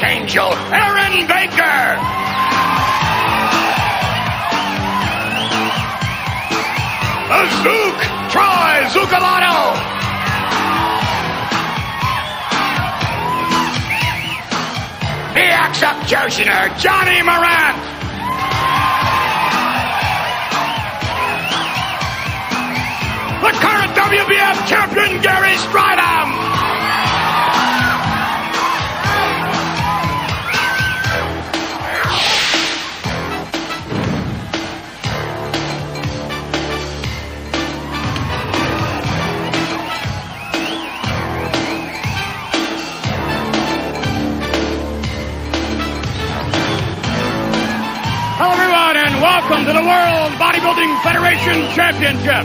Archangel Aaron Baker. The Zook, Troy Zucalato. The executioner, Johnny Morant. The current WBF champion, Gary Stridham. Welcome to the World Bodybuilding Federation Championship.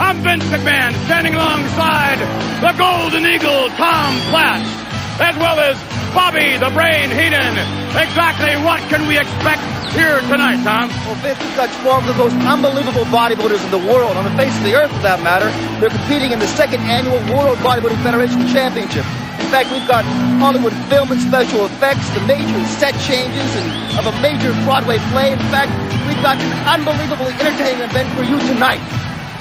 I'm Vince McMahon, standing alongside the Golden Eagle, Tom Platz, as well as Bobby the Brain Heenan. Exactly what can we expect here tonight, Tom? Well, Vince, we've got 12 of the most unbelievable bodybuilders in the world, on the face of the earth for that matter. They're competing in the second annual World Bodybuilding Federation Championship. In fact, we've got Hollywood film and special effects, the major set changes of a major Broadway play. In fact, we've got an unbelievably entertaining event for you tonight.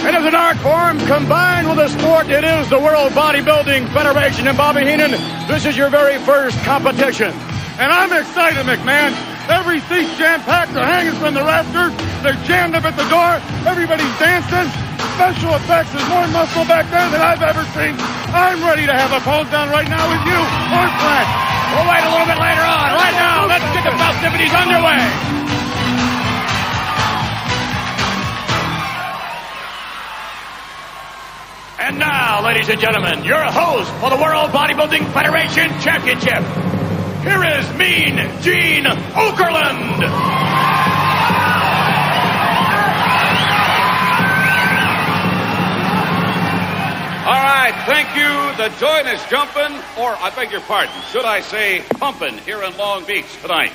And as an art form combined with a sport, it is the World Bodybuilding Federation. And Bobby Heenan, this is your very first competition. And I'm excited, McMahon. Every seat's jam-packed. They're hanging from the rafters. They're jammed up at the door. Everybody's dancing. Special effects. There's more muscle back there than I've ever seen. I'm ready to have a pose down right now with you. Or Frank. We'll wait a little bit later on. Right now, let's get the festivities underway. And now, ladies and gentlemen, your host for the World Bodybuilding Federation Championship. Here is Mean Gene Okerlund. All right, thank you. The joint is jumping, or I beg your pardon, should I say pumping, here in Long Beach tonight.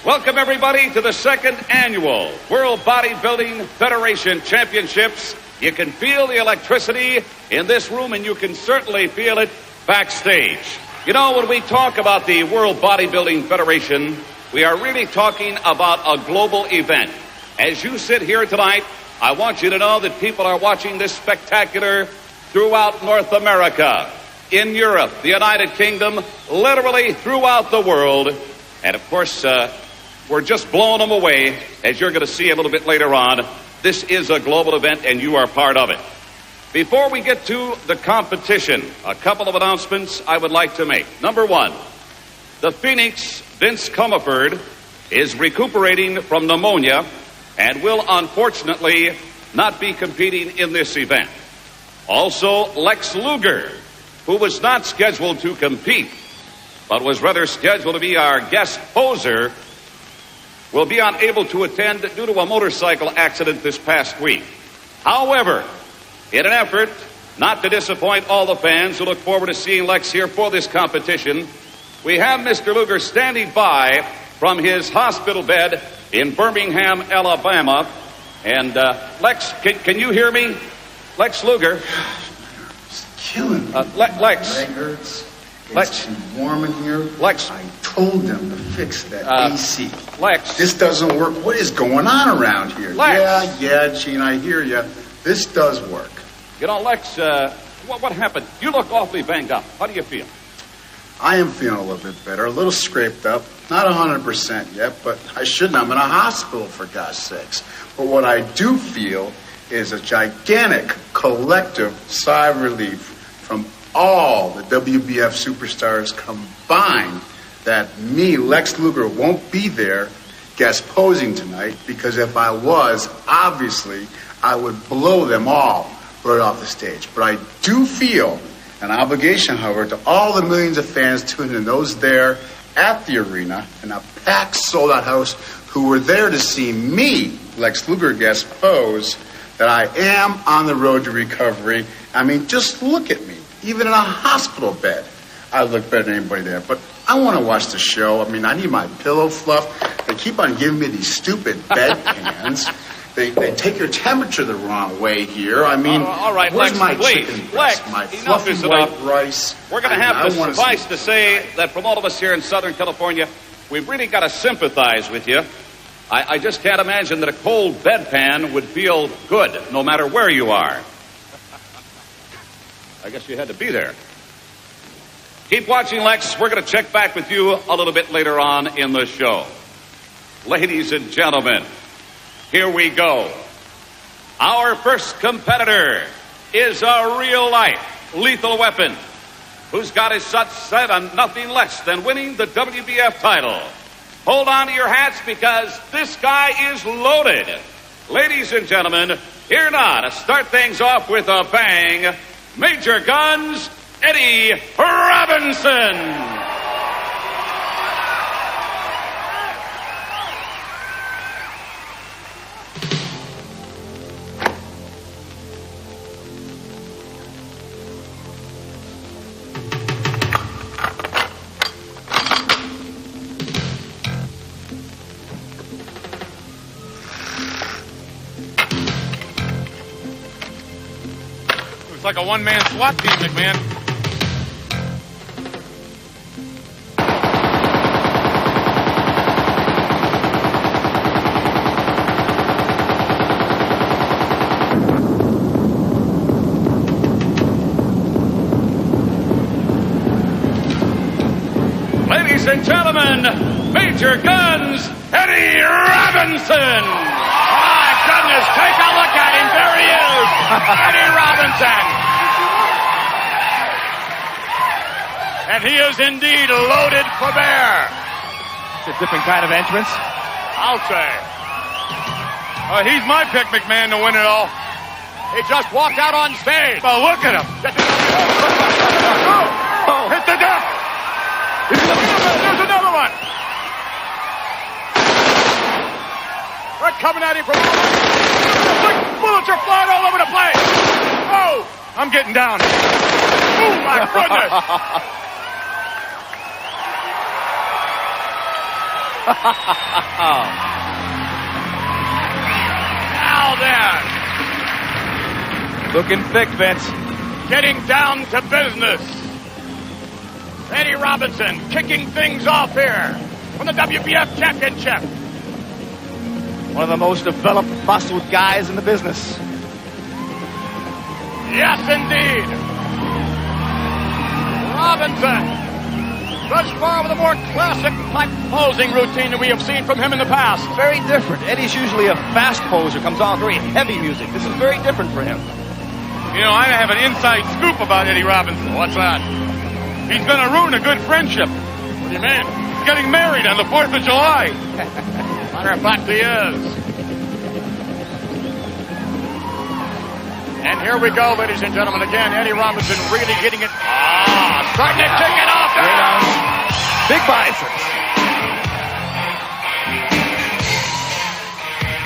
Welcome, everybody, to the second annual World Bodybuilding Federation Championships. You can feel the electricity in this room, and you can certainly feel it backstage. You know, when we talk about the World Bodybuilding Federation, we are really talking about a global event. As you sit here tonight, I want you to know that people are watching this spectacular throughout North America, in Europe, the United Kingdom, literally throughout the world. And, of course, we're just blowing them away, as you're going to see a little bit later on. This is a global event, and you are part of it. Before we get to the competition, a couple of announcements I would like to make. Number one, the Phoenix Vince Comerford is recuperating from pneumonia and will unfortunately not be competing in this event. Also, Lex Luger, who was not scheduled to compete, but was rather scheduled to be our guest poser, will be unable to attend due to a motorcycle accident this past week. However, in an effort not to disappoint all the fans who look forward to seeing Lex here for this competition, we have Mr. Luger standing by from his hospital bed in Birmingham, Alabama. And Lex, can you hear me? Lex Luger. It's killing me. Lex. My leg hurts. It's too warm in here. Lex. I told them to fix that AC. Lex. This doesn't work. What is going on around here? Lex. Yeah, Gene, I hear you. This does work. You know, Lex, what happened? You look awfully banged up. How do you feel? I am feeling a little bit better, a little scraped up. Not 100% yet, but I shouldn't. I'm in a hospital, for God's sakes. But what I do feel is a gigantic collective sigh of relief from all the WBF superstars combined that me, Lex Luger, won't be there guest posing tonight, because if I was, obviously, I would blow them all right off the stage. But I do feel an obligation, however, to all the millions of fans tuning in, those there at the arena in a packed, sold-out house who were there to see me, Lex Luger, guest pose, that I am on the road to recovery. I mean, just look at me. Even in a hospital bed, I look better than anybody there. But I want to watch the show. I mean, I need my pillow fluff. They keep on giving me these stupid bedpans. They take your temperature the wrong way here. I mean, all right, where's Lex, my please, chicken Lex, breast, my enough fluffy is white enough. rice? We're going to have to suffice to say that from all of us here in Southern California, we've really got to sympathize with you. I just can't imagine that a cold bedpan would feel good no matter where you are. I guess you had to be there. Keep watching, Lex. We're going to check back with you a little bit later on in the show. Ladies and gentlemen, here we go. Our first competitor is a real-life lethal weapon who's got his sights set on nothing less than winning the WBF title. Hold on to your hats because this guy is loaded. Ladies and gentlemen, here now to start things off with a bang, Major Guns, Eddie Robinson. It's like a one-man SWAT team, McMahon. Ladies and gentlemen, Major Guns, Eddie Robinson. My goodness, take a look at him. There he is, Eddie Robinson. And he is indeed loaded for bear. It's a different kind of entrance. I'll say. He's my pick, McMahon, to win it all. He just walked out on stage. Oh, look at him. Oh, Hit the deck. There's another one. They're coming at him from bullets are flying all over the place. Oh, I'm getting down. oh my goodness. Now then, Looking thick, Vince. getting down to business. Eddie Robinson kicking things off here from the WBF Championship. One of the most developed, muscled guys in the business. Yes, indeed. Robinson, thus far with a more classic type posing routine that we have seen from him in the past. Very different. Eddie's usually a fast poser, comes on very heavy music. This is very different for him. You know, I have an inside scoop about Eddie Robinson. What's that? He's going to ruin a good friendship. What do you mean? He's getting married on the 4th of July. Matter of fact, he is. And here we go, ladies and gentlemen. Again, Eddie Robinson really getting it. Starting to kick it off. Big biceps.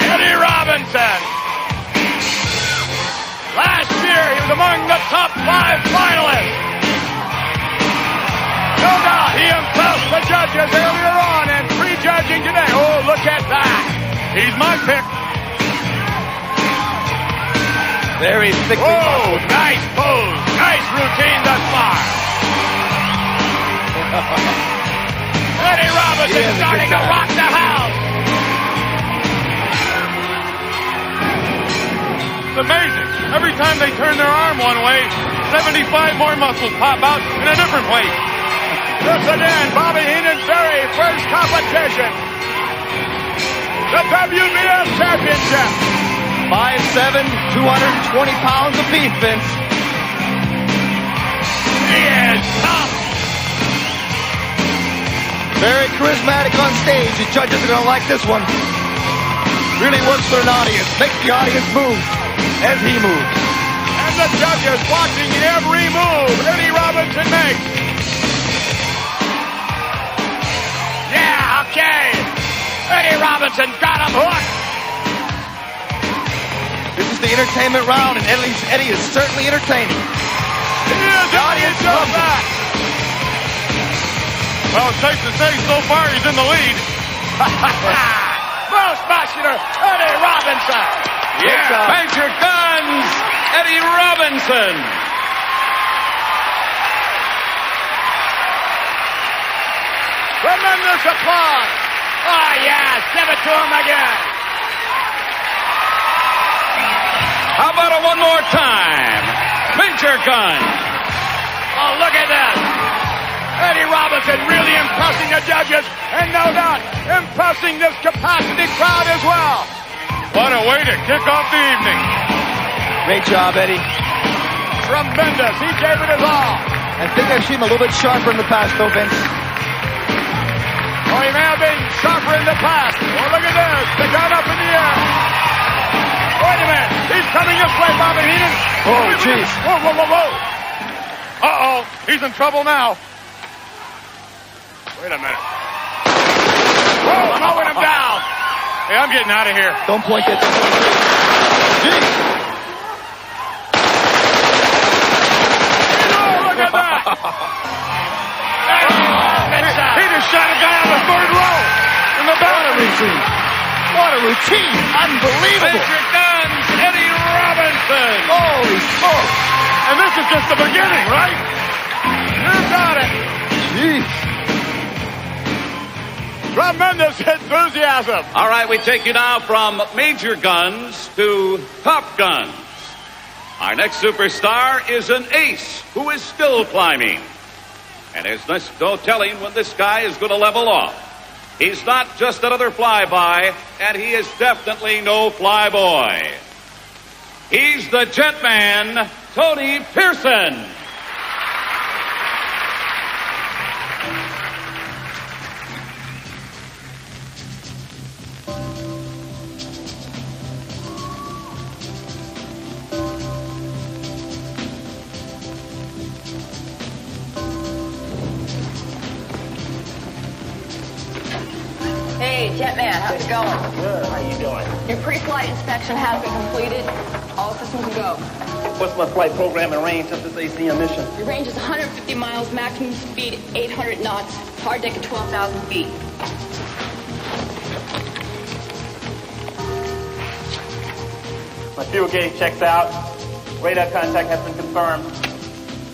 Eddie Robinson. Last year, he was among the top 5 finalists. No doubt, he impressed the judges earlier on and prejudging today. Oh, look at that. He's my pick. Very thick. Whoa, nice pose. Nice routine thus far. Eddie Robinson starting to rock the house. It's amazing. Every time they turn their arm one way, 75 more muscles pop out in a different way. This again, Bobby Heenan's very first competition. The WBF Championship. 5'7", 220 pounds of beef, Vince. He is tough. Very charismatic on stage. The judges are going to like this one. Really works for an audience. Makes the audience move as he moves. And the judges watching every move Eddie Robinson makes. Yeah, okay. Eddie Robinson got him hooked. This is the entertainment round, and Eddie is certainly entertaining. He is. The audience knows that. Well, it's safe to say so far he's in the lead. Most spectacular Eddie Robinson. Yeah, Major Guns, Eddie Robinson. Tremendous applause. Oh, yes, give it to him again. How about it one more time? Major Guns. Oh, look at that. Eddie Robinson really impressing the judges, and no doubt impressing this capacity crowd as well. What a way to kick off the evening. Great job, Eddie. Tremendous. He gave it his all. I think I've seen him a little bit sharper in the past, though, Vince. Oh, he may have been sharper in the past. Oh, look at this. The gun up in the air. Wait a minute. He's coming this way, Bobby Heenan. Oh, jeez. Whoa, whoa, whoa, whoa. Uh-oh, he's in trouble now. Wait a minute. Whoa, mowing him down. Hey, I'm getting out of here. Don't point at that. Jeez. Oh, look at that. He just shot a guy on the third row in the battery. What a routine. Unbelievable. Major Guns, Eddie Robinson. Holy smoke. And this is just the beginning, right? You got it. Jeez. Tremendous enthusiasm. All right, we take you now from Major Guns to Top Guns. Our next superstar is an ace who is still climbing. And there's no telling when this guy is going to level off. He's not just another flyby, and he is definitely no flyboy. He's the Jetman, Tony Pearson. Hey, Jetman, how's it going? Good. How you doing? Your pre-flight inspection has been completed. All systems go. What's my flight program and range of this ACM mission? Your range is 150 miles, maximum speed 800 knots, hard deck at 12,000 feet. My fuel gauge checks out. Radar contact has been confirmed.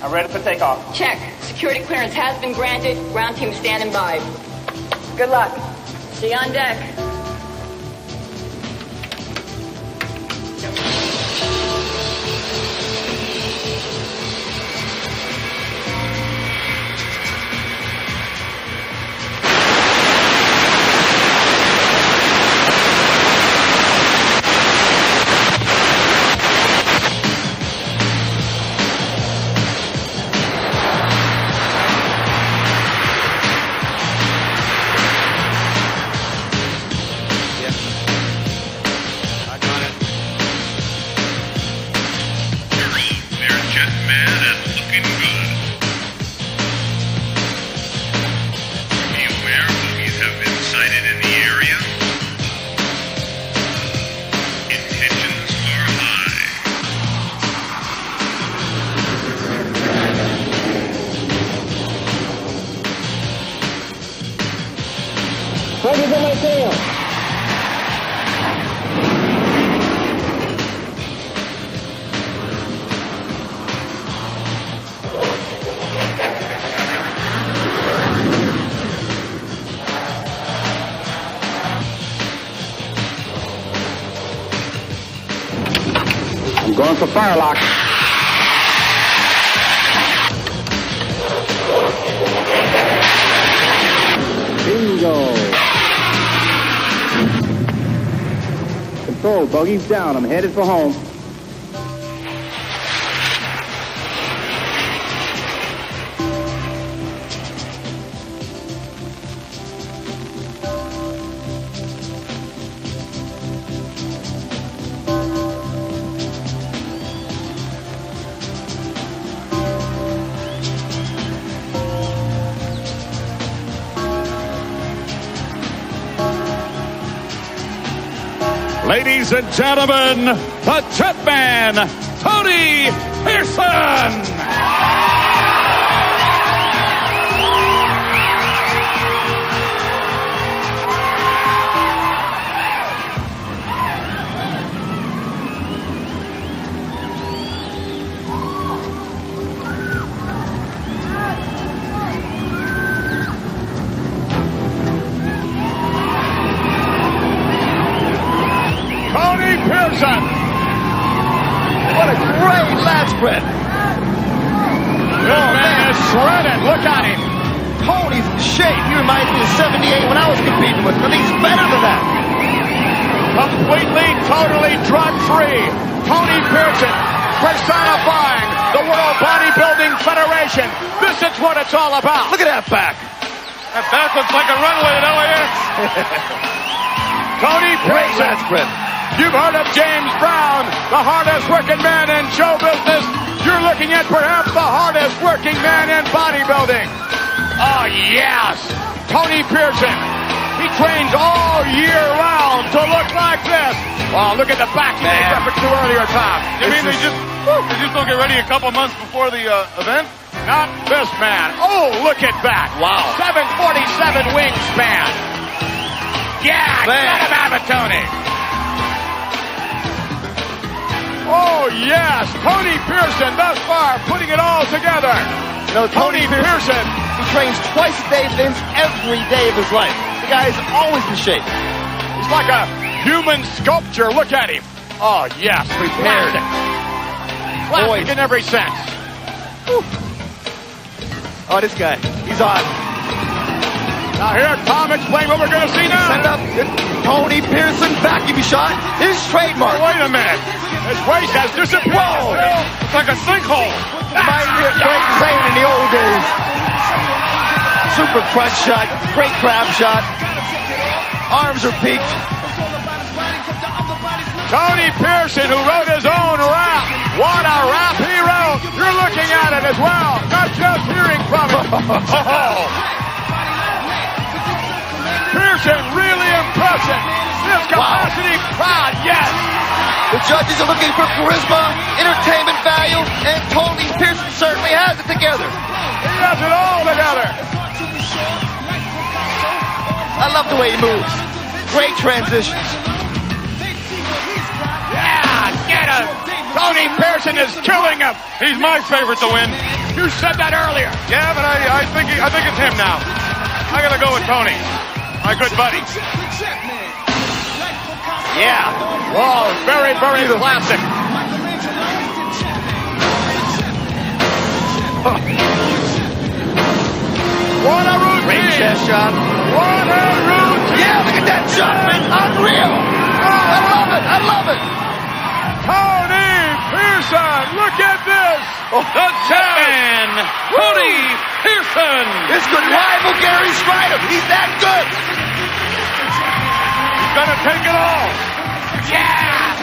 I'm ready for takeoff. Check. Security clearance has been granted. Ground team standing by. Good luck. See you on deck. Focus on my tail. I'm going for fire lock. Bingo. Control, buggy's down. I'm headed for home. Ladies and gentlemen, the Jetman, Tony Pearson. shredded. Look at him. Tony's in shape. He reminds me of 78 when I was competing with him. I think he's better than that. Completely, totally drug-free. Tony Pearson personifying the World Bodybuilding Federation. This is what it's all about. Look at that back. That back looks like a runway at LAX. Tony Great Pearson. match, Brett. You've heard of James Brown, the hardest working man in show business. You're looking at perhaps the hardest working man in bodybuilding. Oh, yes. Tony Pearson. He trains all year round to look like this. Oh, look at the back. He made reference to earlier, Tom. You mean they just don't get ready a couple months before the event? Not this man. Oh, look at that. Wow. 747 wingspan. Yeah, let him have it, Tony. Oh, yes. Tony Pearson thus far putting it all together. You know, Tony Pearson, he trains twice a day, Vince, every day of his life. The guy's always in shape. He's like a human sculpture. Look at him. Oh, yes. Prepared. Plastic in every sense. Whew. Oh, this guy. He's on. Now here, Tom, explain what we're going to see now. Send up Tony Pearson vacuum shot. His trademark. Wait a minute. His waist has disappeared. Whoa. It's like a sinkhole. Reminds me of Frank Zane in the old days. Super crunch shot. Great crab shot. Arms are peaked. Tony Pearson, who wrote his own rap. What a rap he wrote. You're looking at it as well, not just hearing from it. Oh. Pearson really impressive. This capacity crowd, yes. The judges are looking for charisma, entertainment value, and Tony Pearson certainly has it together. He has it all together. I love the way he moves. Great transitions. Yeah, get him. Tony Pearson is killing him. He's my favorite to win. You said that earlier. Yeah, but I think it's him now. I gotta go with Tony, my good buddy. Yeah. Whoa, very, very classic. What a routine. Great chest shot. What a routine. Yeah, look at that shot, man. Unreal. I love it. I love it. Tony Pearson, look at this. The champion, Tony Pearson. This could rival Gary Strider. He's that good. He's gonna take it all. Yeah.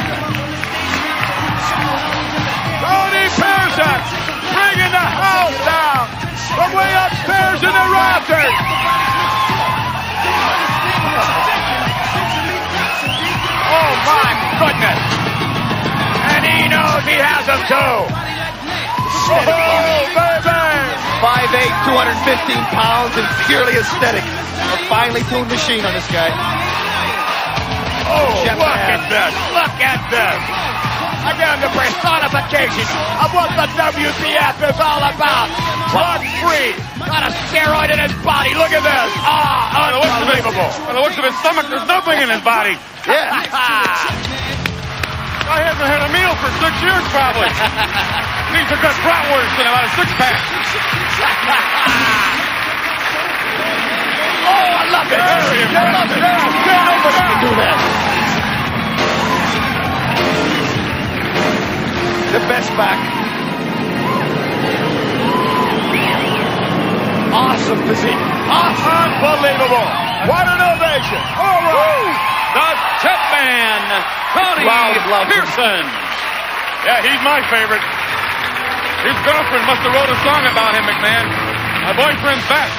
Tony Pearson bringing the house down from way upstairs in the rafters. Oh my goodness. And he knows he has them too. Oh, baby. 5'8", 215 pounds, and purely aesthetic. A finely tuned machine on this guy. Oh, look at this. Look at this. Again, the personification of what the WBF is all about. Drug-free. Got a steroid in his body. Look at this. Ah, unbelievable. By the looks of his stomach, there's nothing in his body. Yeah. I haven't had a meal for 6 years, probably. Needs a good bratwurst and about a six-pack. Oh, I love it. I love it. Nobody can do that. The best back. Awesome physique. Awesome. Unbelievable. What an ovation. All right. The champion, Tony Pearson. Yeah, he's my favorite. His girlfriend must have wrote a song about him, McMahon. My boyfriend's back.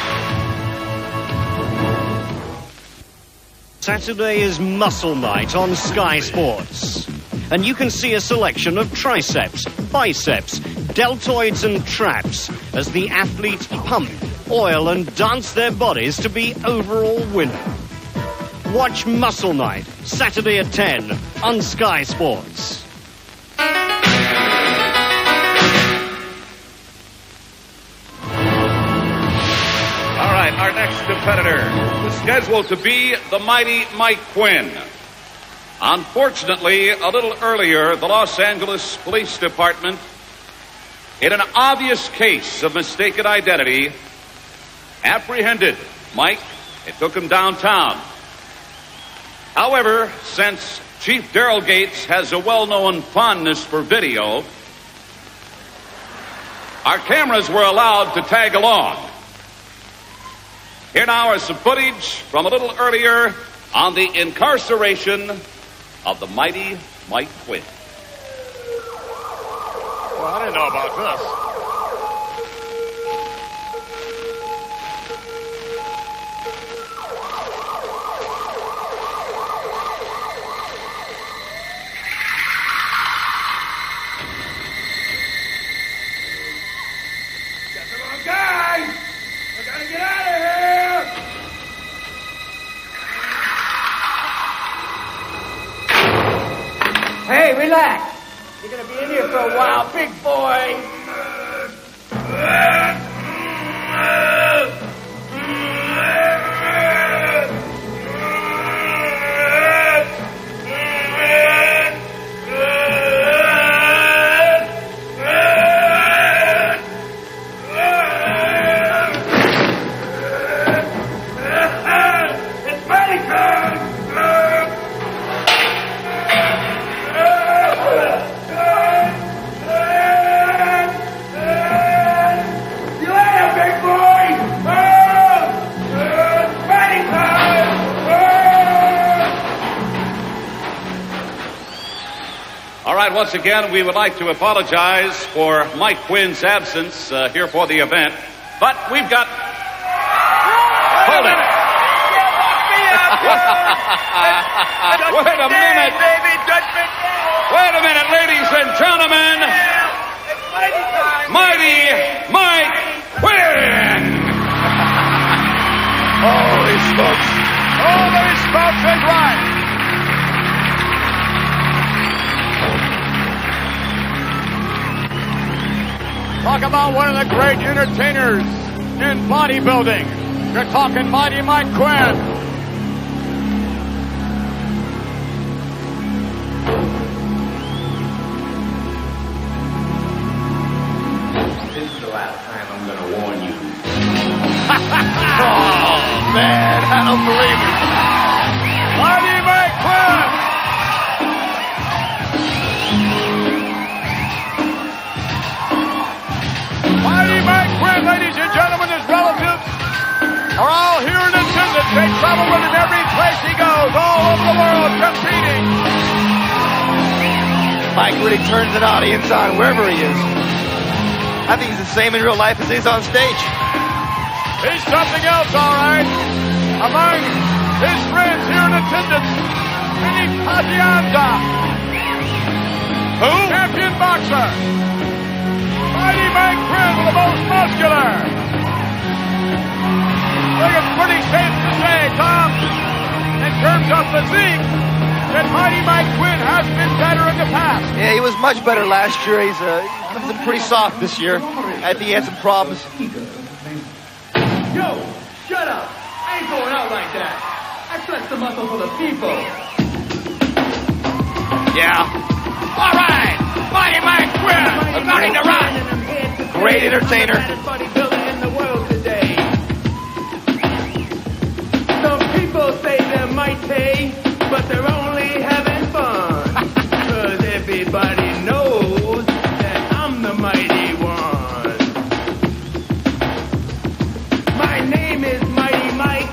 Saturday is Muscle Night on Sky Sports. And you can see a selection of triceps, biceps, deltoids and traps as the athletes pump, oil and dance their bodies to be overall winner. Watch Muscle Night, Saturday at 10 on Sky Sports. All right, our next competitor is scheduled to be the mighty Mike Quinn. Unfortunately, a little earlier, the Los Angeles Police Department in an obvious case of mistaken identity, apprehended Mike and took him downtown. However, since Chief Daryl Gates has a well-known fondness for video, our cameras were allowed to tag along. Here now is some footage from a little earlier on the incarceration of the mighty Mike Quinn. Well, I didn't know about this. Hey, relax. You're gonna be in here for a while, big boy. It's mighty good. All right, once again, we would like to apologize for Mike Quinn's absence here for the event, but we've got... Hold it! Wait a minute! Wait a minute, ladies and gentlemen! Mighty Mike Quinn! Holy smokes! Holy smokes is right! Talk about one of the great entertainers in bodybuilding. You're talking mighty Mike Quinn. This is the last time I'm gonna warn you. Oh, man, I don't believe it. Mighty Mike Quinn! Mighty Mike Quinn, ladies and gentlemen, his relatives are all here in attendance. They travel with him every place he goes, all over the world, competing. Mike really turns an audience on wherever he is. I think he's the same in real life as he is on stage. He's something else, all right. Among his friends here in attendance, Vinny Pazienza. Who? Champion boxer. Mighty Mike Quinn, the most muscular. I think it's pretty safe to say, Tom, in terms of physique, that Mighty Mike Quinn has been better in the past. Yeah, he was much better last year. He's pretty soft this year. I think he had some problems. Yo, shut up. I ain't going out like that. I flex the muscle for the people. Yeah. All right. Mighty Mike Quinn, starting to run. Great entertainer. Bodybuilder in the world today. Some people say they're mighty, but they're only having fun. 'Cause everybody knows that I'm the mighty one. My name is Mighty Mike.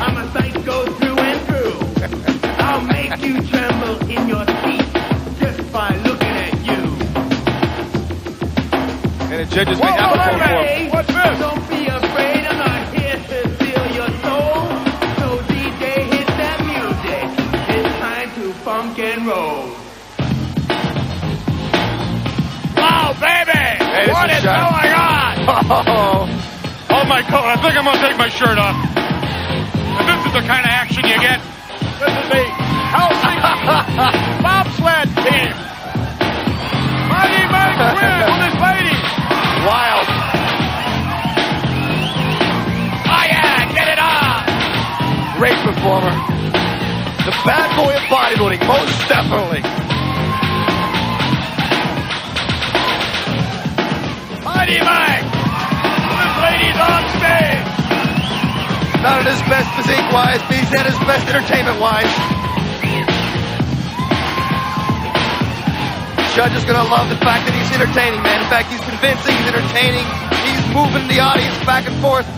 I'm a psycho through and through. I'll make you tremble in your seat just by looking at you. And the judges may have a phone for him. What's this? Don't be afraid, I'm not here to steal your soul. So DJ, hit that music. It's time to funk and roll. Wow, baby! Hey, What this is is shot. going on? Oh, my coat. I think I'm going to take my shirt off. And this is the kind of action you get. This is the Helsinki bobsled team. Mighty Mike Quinn with his lady. Wild. Oh, yeah, get it on. Great performer. The bad boy of bodybuilding, most definitely. Mighty Mike! This lady's on stage! Not at his best physique-wise, but he's at his best entertainment-wise. Judge is gonna love the fact that he's entertaining, man. In fact, he's convincing, he's entertaining, he's moving the audience back and forth.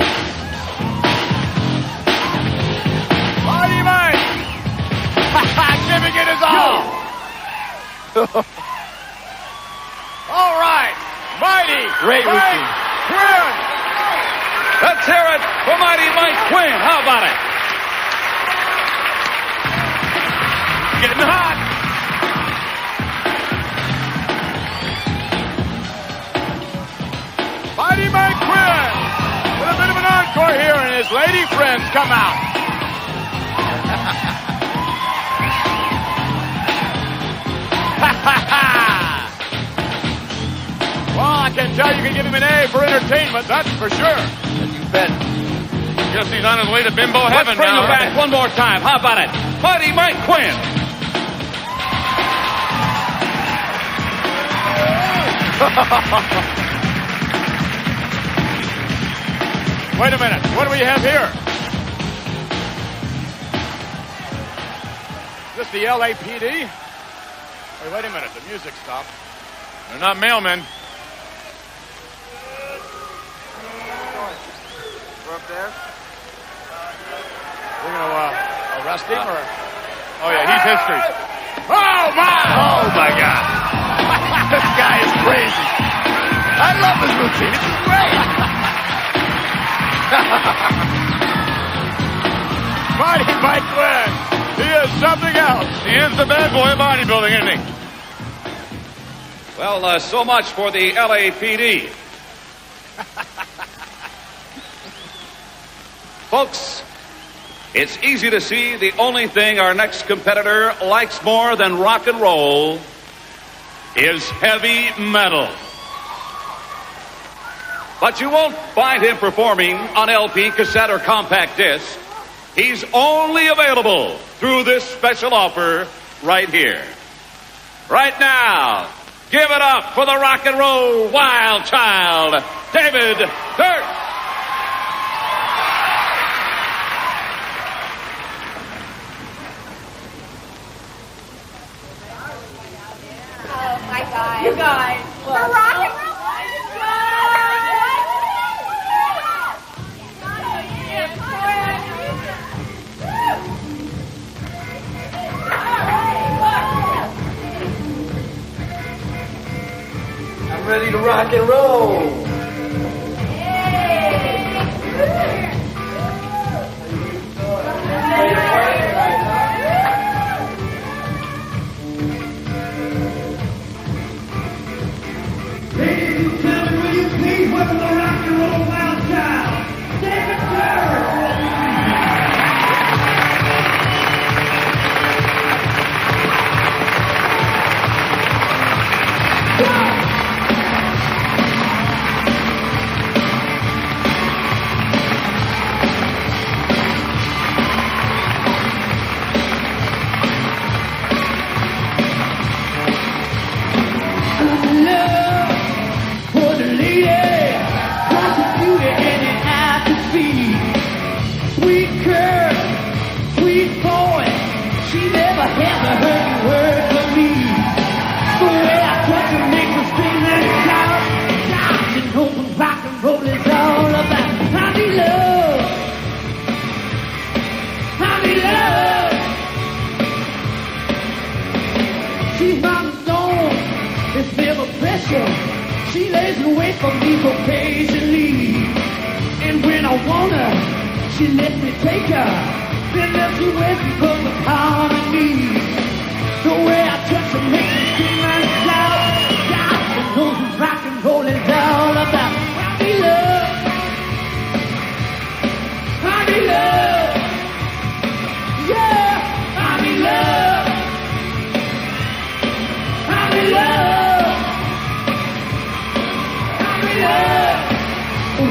Mighty Mike! Giving it his all! All right, Mighty Great Mike routine. Quinn! Let's hear it for Mighty Mike Quinn. How about it? Getting hot! Mighty Mike Quinn with a bit of an encore here, and his lady friends come out. Well, I can tell you can give him an A for entertainment, that's for sure. You bet. Guess he's on his way to bimbo Let's heaven bring now. him back one more time. How about it? Mighty Mike Quinn. Wait a minute. What do we have here? Is this the LAPD? Hey, wait a minute. The music stopped. They're not mailmen. We're up there. We're going to arrest him or? Oh, yeah, he's history. Oh, my! Oh, my God. This guy is crazy. I love his routine. This is great. Mighty Mike Quinn. He is something else. He is the bad boy of bodybuilding, isn't he? Well, so much for the LAPD. Folks, it's easy to see the only thing our next competitor likes more than rock and roll is heavy metal. But you won't find him performing on LP, cassette, or compact disc. He's only available through this special offer right here. Right now, give it up for the rock and roll wild child, David Dirt. Oh my God. You guys. The rock and roll. I'm ready to rock and roll. Ladies and gentlemen, will you please welcome the rock and roll wild child, David Dirt. She lays in wait for me occasionally. And when I want her, she lets me take her. Then lets me wait for the power of me. The way I touch her makes me scream and shout. God knows what rock and roll is all about. I need love. I need love. Yeah, I need love. I need love.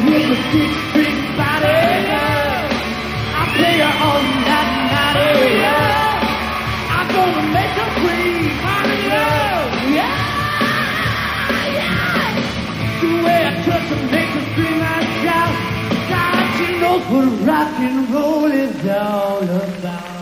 With a big body, I play her all night. I'm gonna make her scream. I'm in love, yeah. The way I what rock and roll is all about.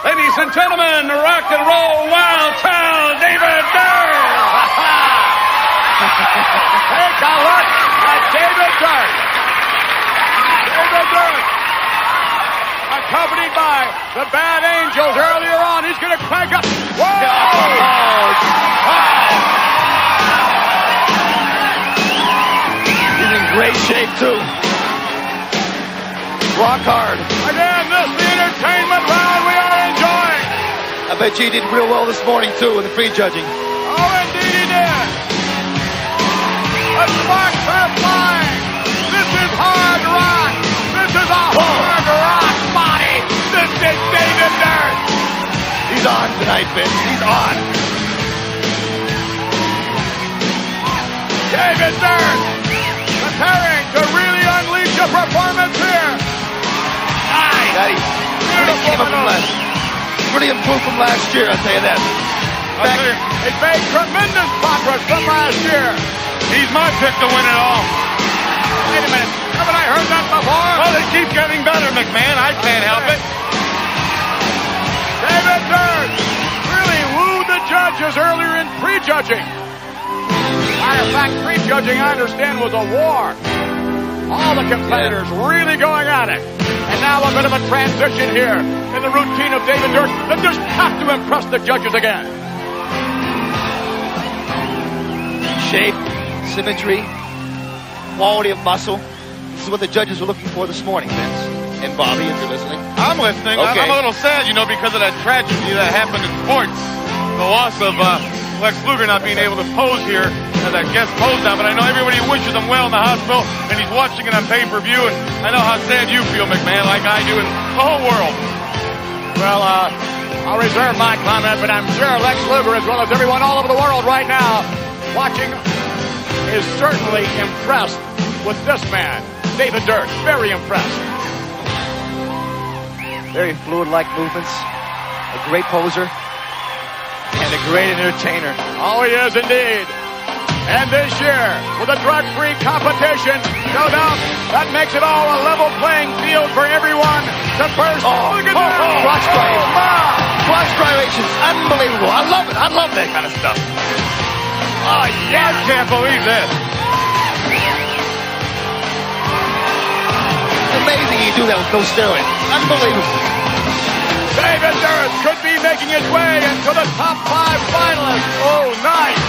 Ladies and gentlemen, rock and roll wild child, David Durr. Take a look at David Durr. David Durr, accompanied by the Bad Angels earlier on. He's going to crank up. Whoa! He's in great shape, too. Rock hard. Again, this is the entertainment round we are enjoying. I bet you he did real well this morning, too, in the prejudging. Oh, indeed he did. The sparks are flying. This is hard rock. This is a hard rock body. This is David Durr. He's on tonight, Vince. He's on. David Durr preparing to really unleash a performance here. Daddy, really improved from last year, I'll tell you that. He's made tremendous progress from last year. He's my pick to win it all. Wait a minute. Haven't I heard that before? Well, they keep getting better, McMahon. I can't help it. David Durr really wooed the judges earlier in prejudging. Matter of fact, prejudging, I understand, was a war. All the competitors really going at it. And now a bit of a transition here in the routine of David Durr that just have to impress the judges again. Shape, symmetry, quality of muscle. This is what the judges were looking for this morning, Vince. And Bobby, if you're listening. I'm listening. Okay. I'm a little sad, because of that tragedy that happened in sports. The loss of Lex Luger not being able to pose here as that guest pose down. But I know everybody wishes him well in the hospital, and he's watching it on pay-per-view. And I know how sad you feel, McMahon, like I do, and the whole world. Well, I'll reserve my comment, but I'm sure Lex Luger, as well as everyone all over the world right now, watching, is certainly impressed with this man, David Durr. Very impressed. Very fluid-like movements. A great poser. And a great entertainer. Oh, he is indeed. And this year, with a drug-free competition, no doubt, that makes it all a level playing field for everyone to burst. Look at that. Cross drive. Cross gyrations. Unbelievable. I love it. I love that kind of stuff. Oh, yeah. I can't believe this. It's amazing you do that with no steroids. Unbelievable. David Durr could be making his way into the top 5 finalists. Oh, nice.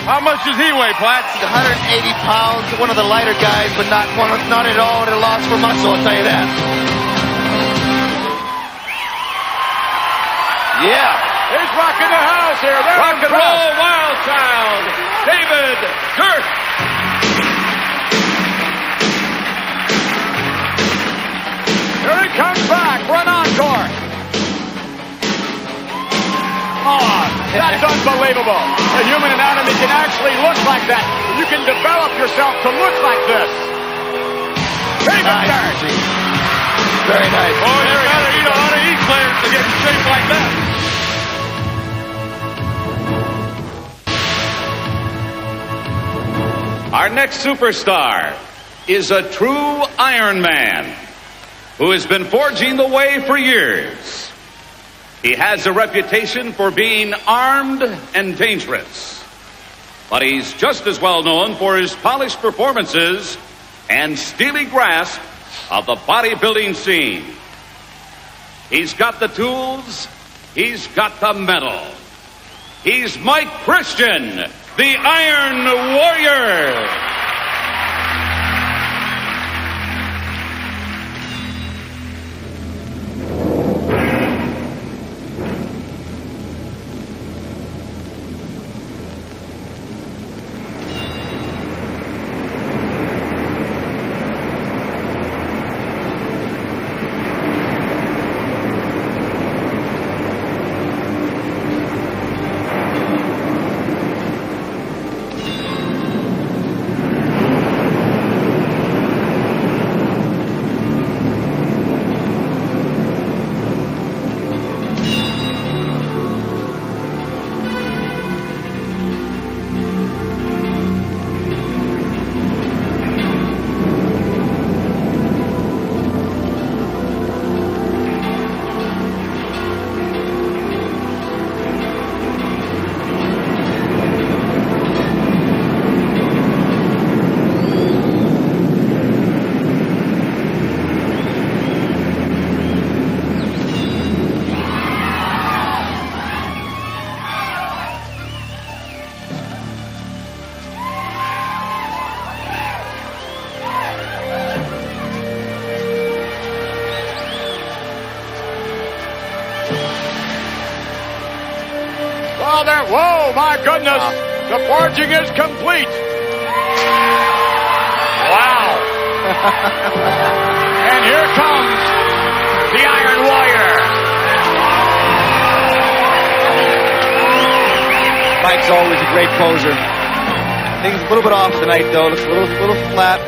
How much does he weigh, Platt? He's 180 pounds, one of the lighter guys, but not at all at a loss for muscle, I'll tell you that. Yeah. He's rocking the house here. Rock and roll wild child, David Durr. Here he comes back for an encore. Oh, that's unbelievable. The human anatomy can actually look like that. You can develop yourself to look like this. David Durr. Very nice. Boy, you gotta eat a lot of eclairs to get in shape like that. Our next superstar is a true Iron Man who has been forging the way for years. He has a reputation for being armed and dangerous, but he's just as well known for his polished performances and steely grasp of the bodybuilding scene. He's got the tools. He's got the metal. He's Mike Christian, the Iron Warrior. Whoa, my goodness. The forging is complete. Wow. And here comes the Iron Warrior. Mike's always a great poser. I think he's a little bit off tonight, though. Looks a little flat,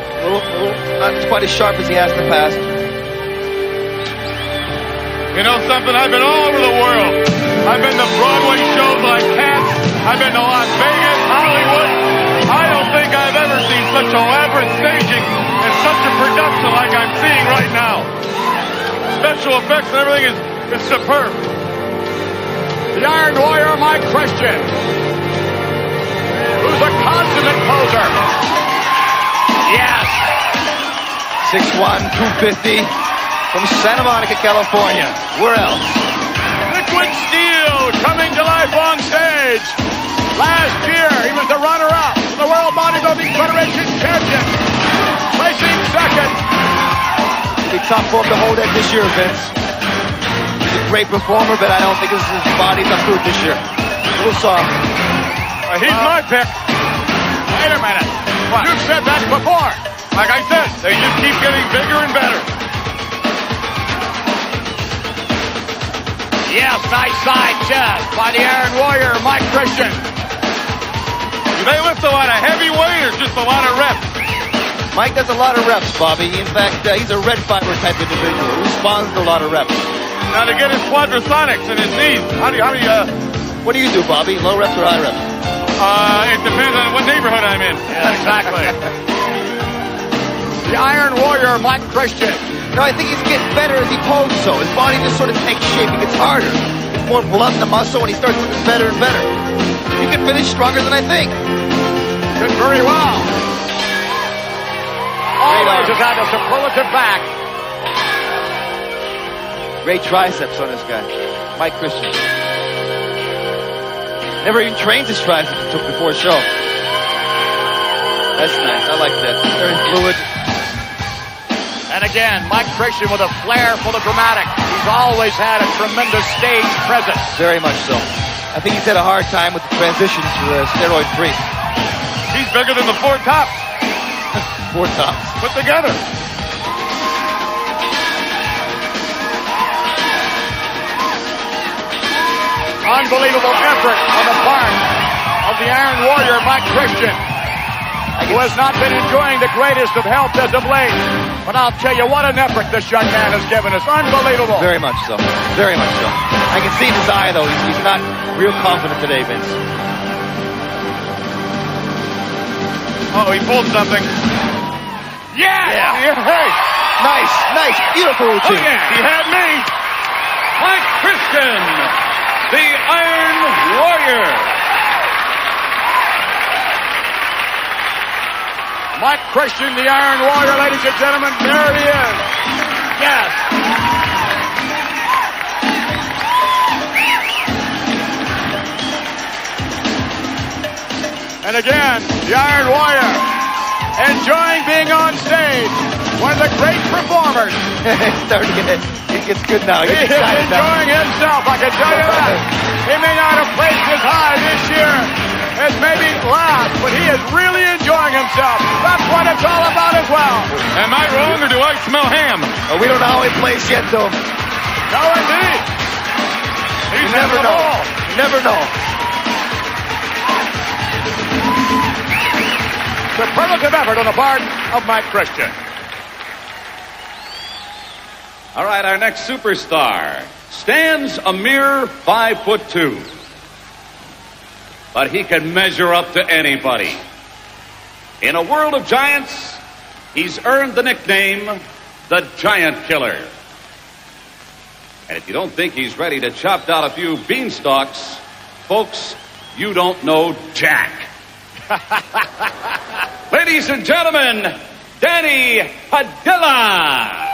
not quite as sharp as he has in the past. You know something? I've been all over the world. I've been to Broadway shows like Cats. I've been to Las Vegas, Hollywood. I don't think I've ever seen such elaborate staging and such a production like I'm seeing right now. Special effects and everything is superb. The Iron Warrior, Mike Christian, who's a consummate poser. Yes. 6'1", 250, from Santa Monica, California. Where else? Liquid Steel coming to life on stage. Last year, he was the runner-up for the World Bodybuilding Federation Champion, placing second. It'll be tough for him to hold that this year, Vince. He's a great performer, but I don't think his body's up to it this year. A little soft. He's my pick. Wait a minute. What? You've said that before. Like I said, they just keep getting bigger and better. Yes, nice side chest by the Iron Warrior, Mike Christian. Do they lift a lot of heavy weight or just a lot of reps? Mike does a lot of reps, Bobby. In fact, he's a red fiber type individual who responds to a lot of reps. Now to get his quadrasonics and his knees, what do you do, Bobby? Low reps or high reps? It depends on what neighborhood I'm in. Yeah, exactly. The Iron Warrior, Mike Christian. No, I think he's getting better as he poses, so his body just sort of takes shape. He gets harder. It's more blood in the muscle, and he starts looking better and better. He can finish stronger than I think. Did very well. Always has had a superlative back. Great triceps on this guy, Mike Christian. Never even trains his triceps until before a show. That's nice. I like that. Very fluid. And again, Mike Christian with a flair for the dramatic. He's always had a tremendous stage presence. Very much so. I think he's had a hard time with the transition to steroid-free. He's bigger than the Four Tops. Four Tops. Put together. Unbelievable effort on the part of the Iron Warrior, Mike Christian, who has not been enjoying the greatest of health as of late. But I'll tell you what an effort this young man has given us. Unbelievable. Very much so. Very much so. I can see in his eye, though. He's not real confident today, Vince. Oh, he pulled something. Yeah. Hey. Nice. Beautiful routine. Okay. He had me. Mike Christian, the Iron Warrior. Mike Christian, the Iron Warrior, ladies and gentlemen, there he is. And again, the Iron Warrior, enjoying being on stage. One of the great performers. It gets good now. He is enjoying himself, I can tell you that. He may not have placed as high this year as maybe last, but he is really enjoying himself. That's what it's all about as well. Am I wrong, or do I smell ham? We don't know how he plays yet, though. No, indeed. You never know. You never know. Superlative effort on the part of Mike Christian. All right, our next superstar stands a mere 5'2", but he can measure up to anybody. In a world of giants, he's earned the nickname the Giant Killer. And if you don't think he's ready to chop down a few beanstalks, folks, you don't know Jack. Ladies and gentlemen, Danny Padilla.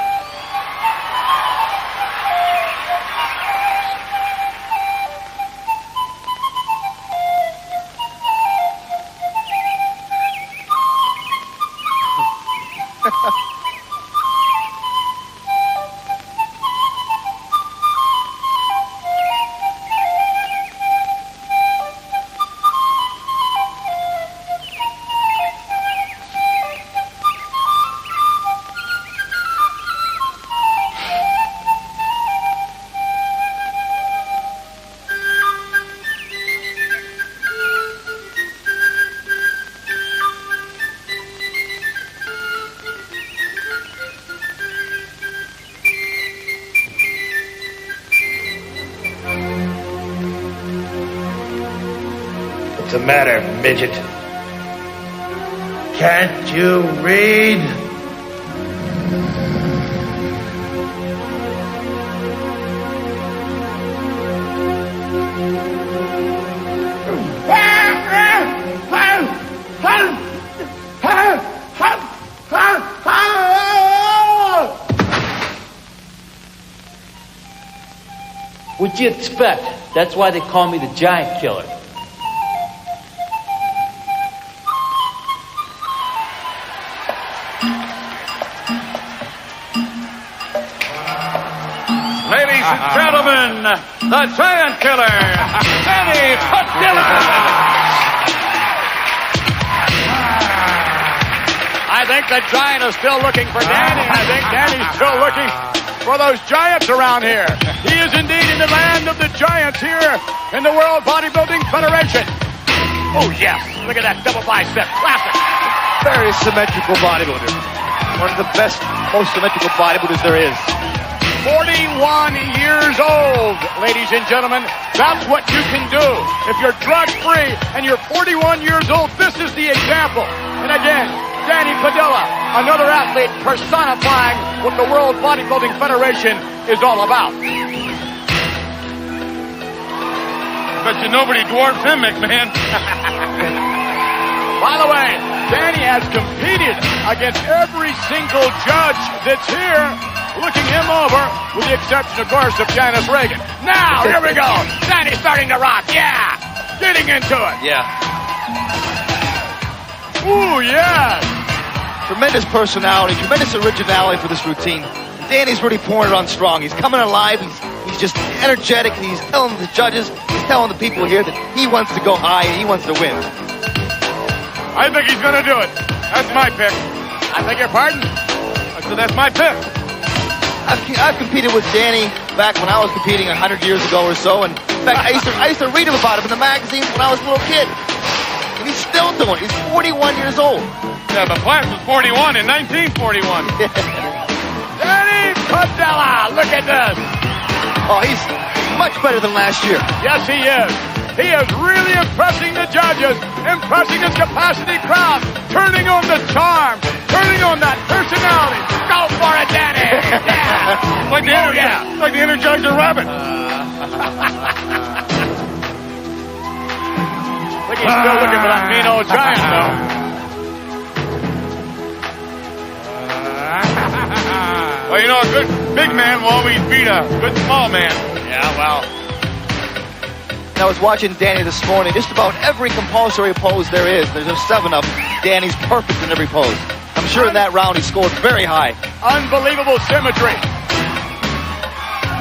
What's the matter, midget? Can't you read? What'd you expect? That's why they call me the Giant Killer. Ladies and gentlemen, the Giant Killer, Danny Padilla. I think the Giant is still looking for Danny. I think Danny's still looking for those giants around here. He is indeed in the land of the giants here in the World Bodybuilding Federation. Oh, yes. Look at that double bicep. Classic. Very symmetrical bodybuilder. One of the best, most symmetrical bodybuilders there is. 41 years old, ladies and gentlemen. That's what you can do. If you're drug-free and you're 41 years old, this is the example. And again, Danny Padilla, another athlete personifying what the World Bodybuilding Federation is all about. Bet you nobody dwarfs him, McMahon. By the way, Danny has competed against every single judge that's here, looking him over, with the exception, of course, of Janice Reagan. Now, here we go. Danny's starting to rock. Yeah. Getting into it. Yeah. Ooh, yes. Tremendous personality, tremendous originality for this routine. Danny's really pouring it on strong. He's coming alive. He's just energetic. He's telling the judges, he's telling the people here that he wants to go high and he wants to win. I think he's going to do it. That's my pick. I beg your pardon? I said that's my pick. I've competed with Danny back when I was competing 100 years ago or so. And in fact, I used to read him about him in the magazines when I was a little kid. And he's still doing it. He's 41 years old. Yeah, but Flash was 41 in 1941. Danny Padilla, look at this. Oh, he's much better than last year. Yes, he is. He is really impressing the judges, impressing his capacity crowd, turning on the charm, turning on that personality. Go for it, Danny. Yeah. Like the Energizer Rabbit. Look, he's still looking for that mean old giant, though. Well, you know, a good big man will always beat a good small man. Yeah, well. I was watching Danny this morning. Just about every compulsory pose there is, there's just 7 of them. Danny's perfect in every pose. I'm sure in that round he scored very high. Unbelievable symmetry.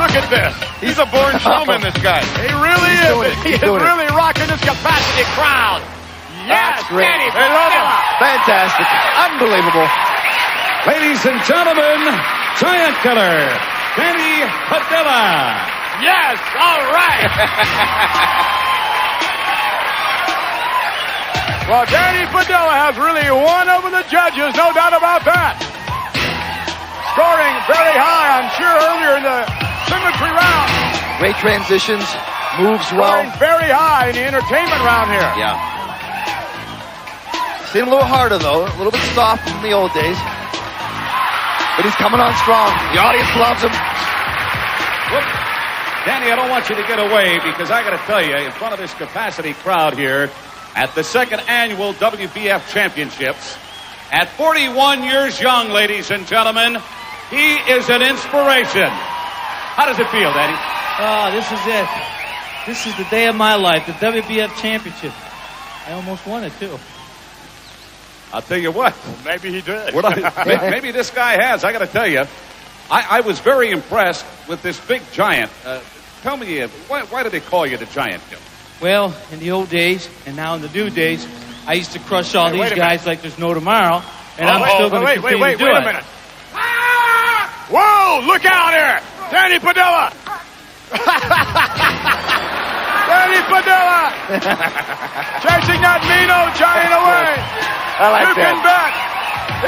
Look at this. He's a born showman, this guy. He really is. He is really rocking this capacity crowd. Yes, great. Danny Padilla. Fantastic. Unbelievable. Ladies and gentlemen, Giant Killer, Danny Padilla. Yes, all right. Well, Danny Padilla has really won over the judges, no doubt about that. Scoring very high, I'm sure, earlier in the symmetry round. Great transitions, moves well. Scoring very high in the entertainment round here. Yeah. Seemed a little harder, though. A little bit soft from the old days. But he's coming on strong. The audience loves him. Whoop. Danny, I don't want you to get away because I got to tell you, in front of this capacity crowd here at the 2nd annual WBF Championships, at 41 years young, ladies and gentlemen, he is an inspiration. How does it feel, Danny? Oh, this is it. This is the day of my life, the WBF Championship. I almost won it, too. I'll tell you what. Well, maybe he did. Maybe this guy has. I got to tell you, I was very impressed with this big giant. Tell me, why do they call you the Giant Killer? Well, in the old days, and now in the new days, I used to crush all these guys like there's no tomorrow, and I'm still going to continue to do it. Wait a minute. Ah! Whoa, look out here. Danny Padilla. Danny Padilla. Chasing that mean old giant away. I like you that. can bet.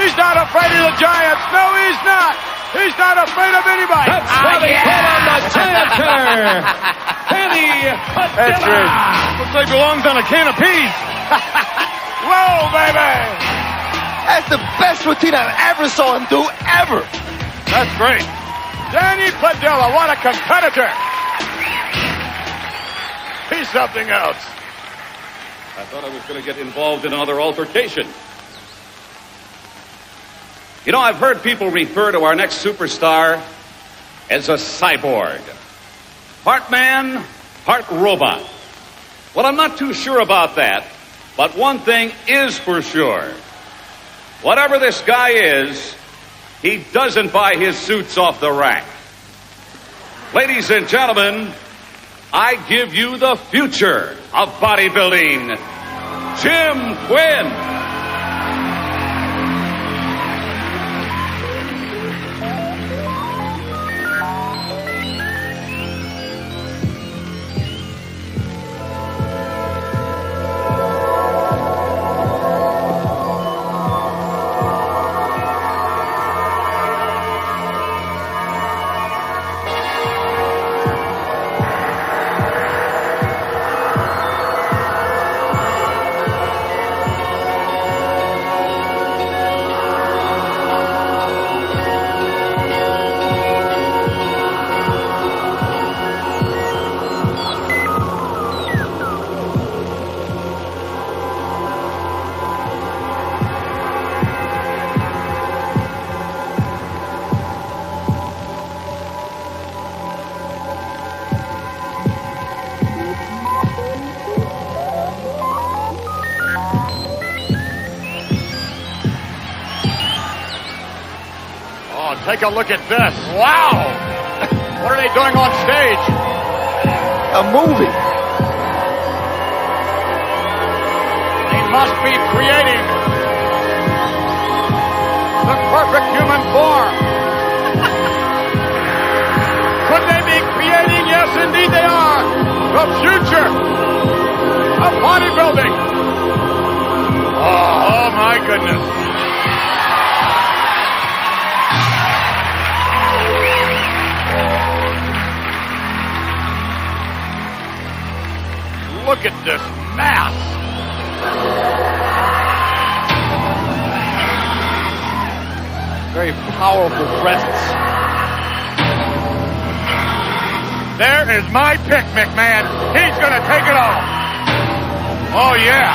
He's not afraid of the Giants. No, he's not. He's not afraid of anybody. That's why they call him the Giant Killer. Danny Padilla. That's right. Looks like he belongs on a can of peas. Whoa, baby. That's the best routine I've ever saw him do, ever. That's great. Danny Padilla, what a competitor. He's something else. I thought I was going to get involved in another altercation. You know, I've heard people refer to our next superstar as a cyborg. Part man, part robot. Well, I'm not too sure about that, but one thing is for sure. Whatever this guy is, he doesn't buy his suits off the rack. Ladies and gentlemen, I give you the future of bodybuilding, Jim Quinn. Take a look at this. Wow! What are they doing on stage? A movie. He must be creating the perfect human form. Could they be creating? Yes, indeed they are. The future of bodybuilding. Oh my goodness. Look at this mass. Very powerful presence. There is my pick, McMahon. He's going to take it all. Oh, yeah.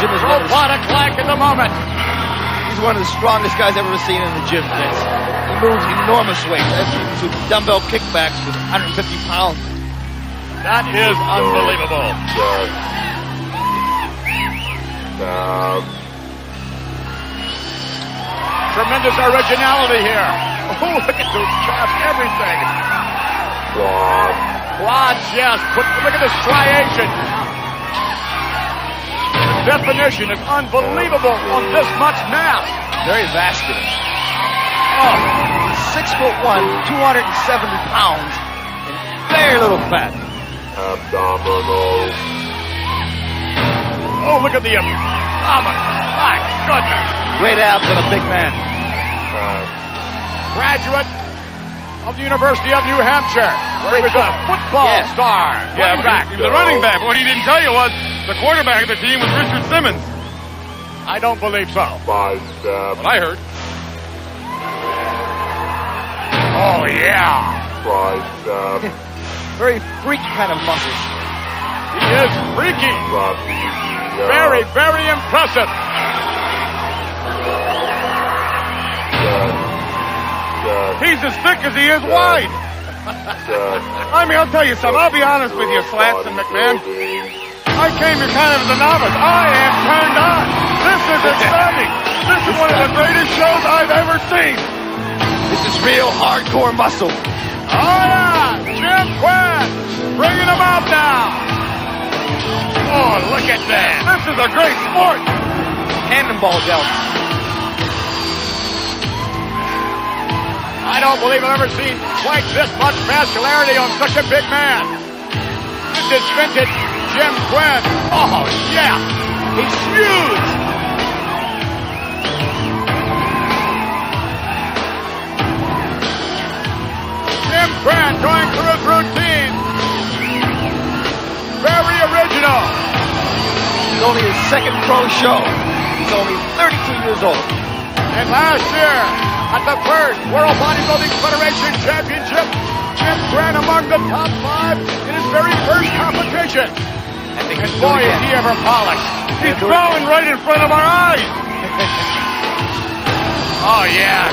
Jim is robotic-like in the moment. He's one of the strongest guys I've ever seen in the gym, Vince. He moves enormous weight. That's with dumbbell kickbacks with 150 pounds. That is unbelievable. Tremendous originality here. Oh, look at those chops, everything. Quads, yes. Look at the striation. The definition is unbelievable on this much mass. Very vascular. Oh, 6'1", 270 pounds, and very little fat. Abdominal. Oh, look at the abdomen. My goodness. Great abs on a big man. Graduate of the University of New Hampshire, where he was a football star. Yeah, the running back. What he didn't tell you was the quarterback of the team was Richard Simmons. I don't believe so. What I heard. Oh, yeah. Very freaky kind of muscles. He is freaky. Very, very impressive. He's as thick as he is wide. I mean, I'll tell you something. I'll be honest with you, Slats and McMahon. I came here kind of as a novice. I am turned on. This is exciting. This is one of the greatest shows I've ever seen. This is real hardcore muscle. Oh, yeah. Jim Quinn bringing him out now. Oh, look at that. This is a great sport. Cannonball delt. I don't believe I've ever seen quite this much vascularity on such a big man. This is vintage Jim Quinn. Oh, yeah. He's huge. Jim Quinn going through his routine. Very original. He's only his second pro show. He's only 32 years old. And last year, at the first World Bodybuilding Federation Championship, Jim Quinn among the top 5 in his very first competition. And boy, is he ever polished. He's growing right in front of our eyes. Oh, yeah.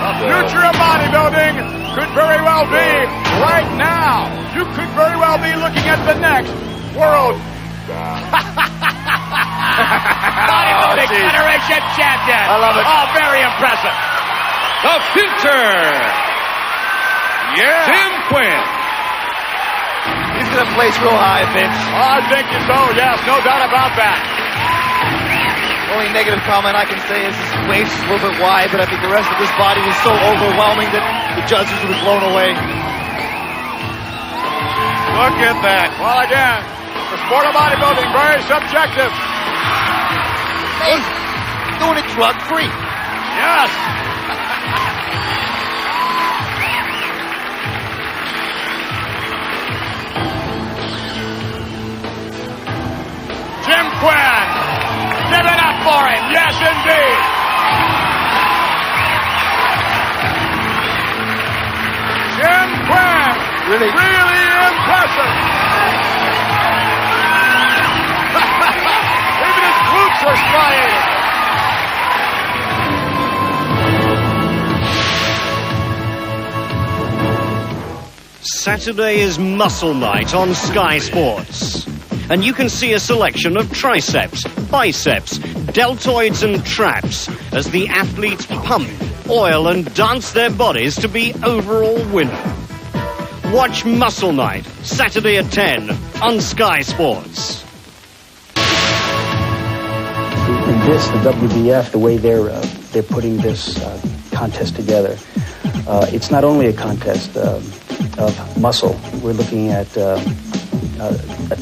The future of bodybuilding could very well be right now. You could very well be looking at the next World Bodybuilding Federation Champion. I love it. Oh, very impressive. The future. Yeah. Jim Quinn. He's going to place real high, Vince. I think so, yes, no doubt about that. Only negative comment I can say is his waist is a little bit wide, but I think the rest of his body was so overwhelming that the judges were blown away. Look at that. Well, again, the sport of bodybuilding, very subjective. Hey, doing it drug-free. Yes. Jim Quinn. Give it up for him. Yes, indeed. Jim Quinn. Really impressive. Even his glutes are striated. Saturday is Muscle Night on Sky Sports. And you can see a selection of triceps, biceps, deltoids and traps as the athletes pump, oil and dance their bodies to be overall winner. Watch Muscle Night, Saturday at 10 on Sky Sports. In this, the WBF, the way they're putting this contest together, it's not only a contest of muscle. We're looking at a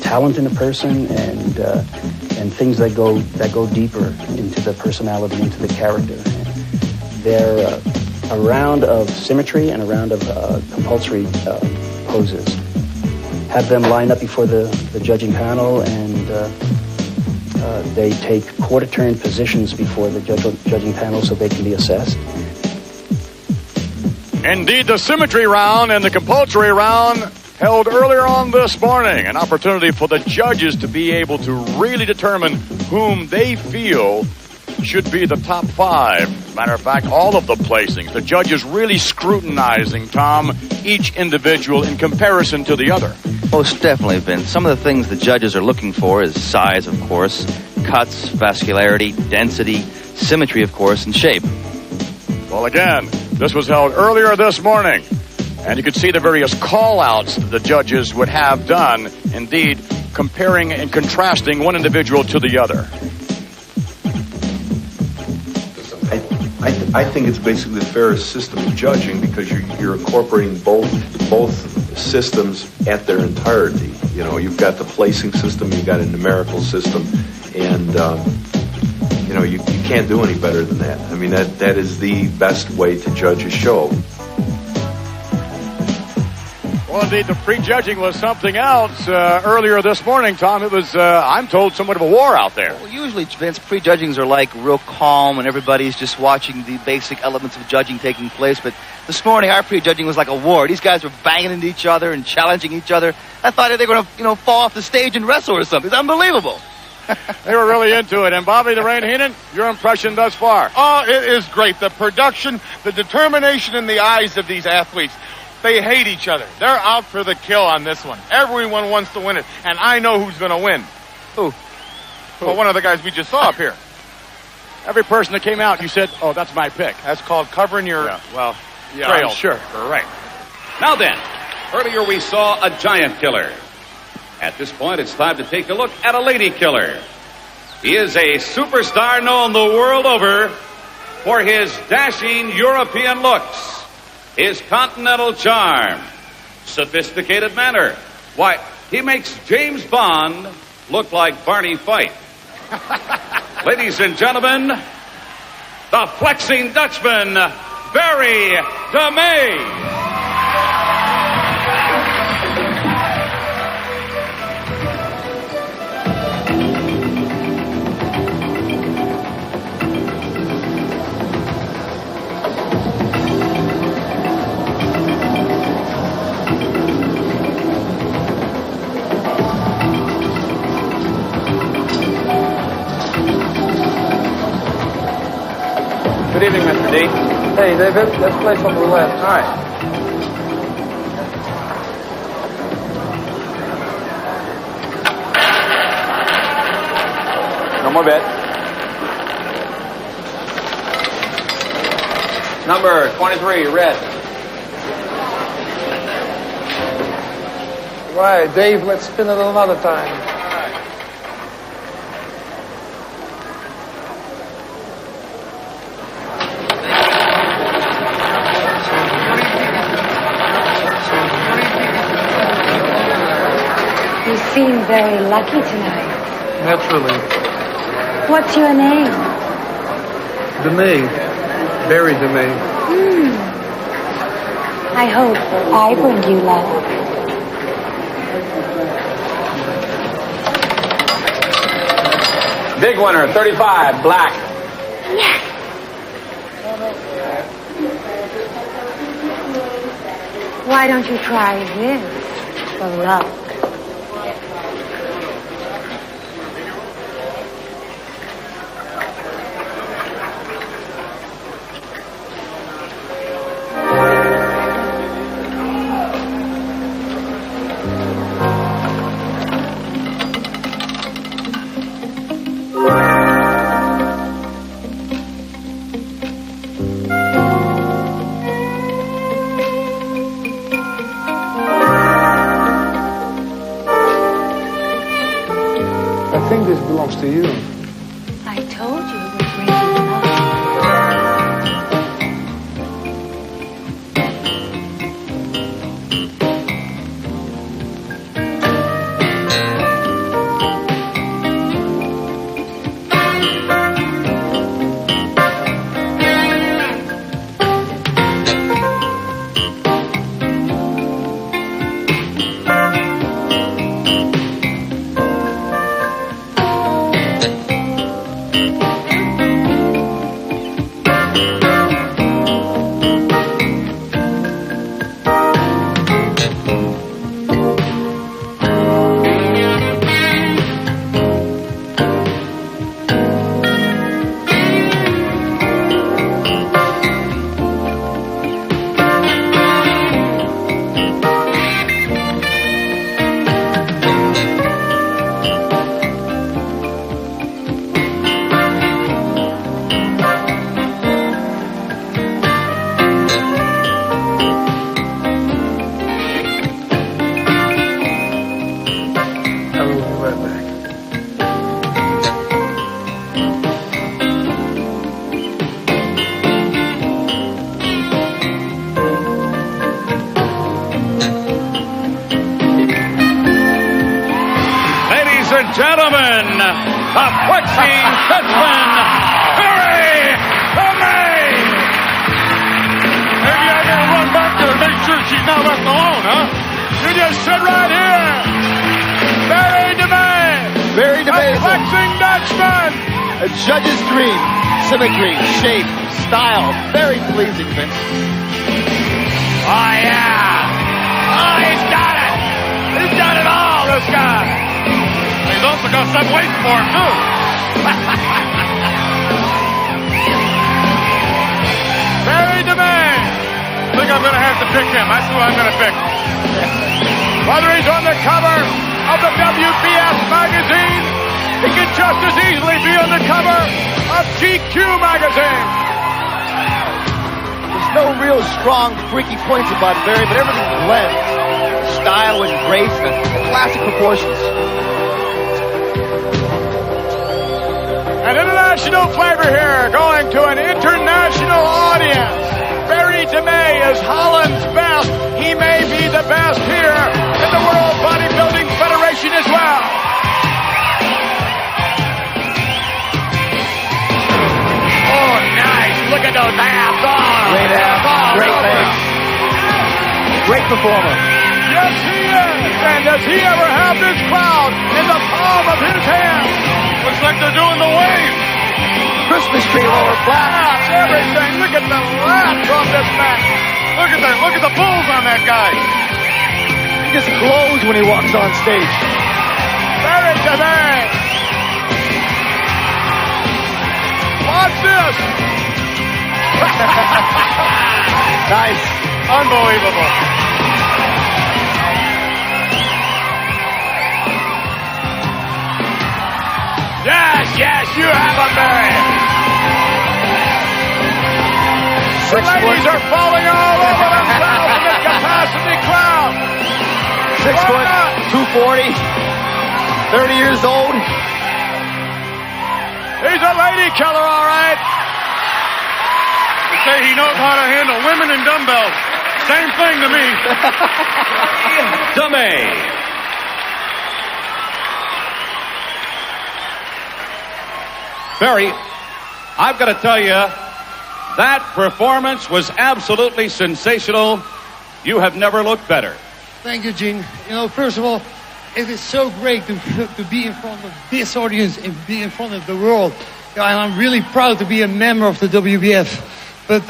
talent in a person and things that go deeper into the personality, into the character. They're a round of symmetry and a round of compulsory poses. Have them line up before the judging panel, and they take quarter-turn positions before the judging panel so they can be assessed. Indeed, the symmetry round and the compulsory round held earlier on this morning. An opportunity for the judges to be able to really determine whom they feel should be the top 5. Matter of fact, all of the placings. The judges really scrutinizing, Tom, each individual in comparison to the other. Most definitely, Vince. Some of the things the judges are looking for is size, of course, cuts, vascularity, density, symmetry, of course, and shape. Well, again, this was held earlier this morning, and you could see the various call-outs that the judges would have done, indeed, comparing and contrasting one individual to the other. I think it's basically the fairest system of judging because you're incorporating both systems at their entirety. You know, you've got the placing system, you've got a numerical system, and you know, you can't do any better than that. I mean, that is the best way to judge a show. Well, indeed, the prejudging was something else earlier this morning, Tom. It was, I'm told, somewhat of a war out there. Well, usually, Vince, prejudgings are like real calm and everybody's just watching the basic elements of judging taking place. But this morning, our prejudging was like a war. These guys were banging into each other and challenging each other. I thought they were going to, fall off the stage and wrestle or something. It's unbelievable. They were really into it. And Bobby the Rain Heenan, your impression thus far? Oh, it is great. The production, the determination in the eyes of these athletes. They hate each other. They're out for the kill on this one. Everyone wants to win it, and I know who's going to win. Who? Well, one of the guys we just saw up here. Every person that came out, you said, oh, that's my pick. That's called covering your trail. I'm sure. Right. Now then, earlier we saw a giant killer. At this point, it's time to take a look at a lady killer. He is a superstar known the world over for his dashing European looks, his continental charm, sophisticated manner. Why, he makes James Bond look like Barney Fife. Ladies and gentlemen, the flexing Dutchman, Barry DeMay. Good evening, Mr. D. Hey, David, let's play some roulette. All right. No more bet. Number 23, red. Right, Dave, let's spin it another time. You seem very lucky tonight. Naturally. What's your name? DeMay. Barry DeMay. I hope I bring you luck. Big winner, 35, black. Yes. Why don't you try this for luck? I think this belongs to you. I told you it would bring you luck. and gentlemen, the flexing Dutchman, Barry DeMay. Maybe I gotta run back there and make sure she's not left alone, huh? You just sit right here. Barry DeMay. Barry DeMay. A flexing Dutchman. A judge's dream. Symmetry, shape, style. Very pleasing, Vince. Oh, yeah. Oh, he's got it. He's got it all, this guy. He's also got some waiting for him, too. Barry DeMay. I think I'm going to have to pick him. That's who I'm going to pick. Whether he's on the cover of the WBF magazine, he could just as easily be on the cover of GQ magazine. There's no real strong, freaky points about Barry, but everything blends. Style and grace and classic proportions. An international flavor here, going to an international audience. Barry DeMay is Holland's best. He may be the best here in the World Bodybuilding Federation as well. Oh, nice. Look at those abs. Oh, Great abs, great legs. Great performer. Yes, he is. And does he ever have this crowd in the palm of his hand? Looks like they're doing the wave. Christmas tree lower flat. Everything. Look at the lats on this man. Look at that. Look at the bulls on that guy. He just glows when he walks on stage. Barry DeMay. Watch this. Nice. Unbelievable. Yes, you have him, Barry. The ladies are falling all over themselves in this capacity crowd. 6 foot, 240, 30 years old. He's a lady killer, all right. They say he knows how to handle women and dumbbells. Same thing to me. DeMay. Barry, I've got to tell you, that performance was absolutely sensational. You have never looked better. Thank you, Gene. You know, first of all, it is so great to be in front of this audience and be in front of the world. Yeah, and I'm really proud to be a member of the WBF. But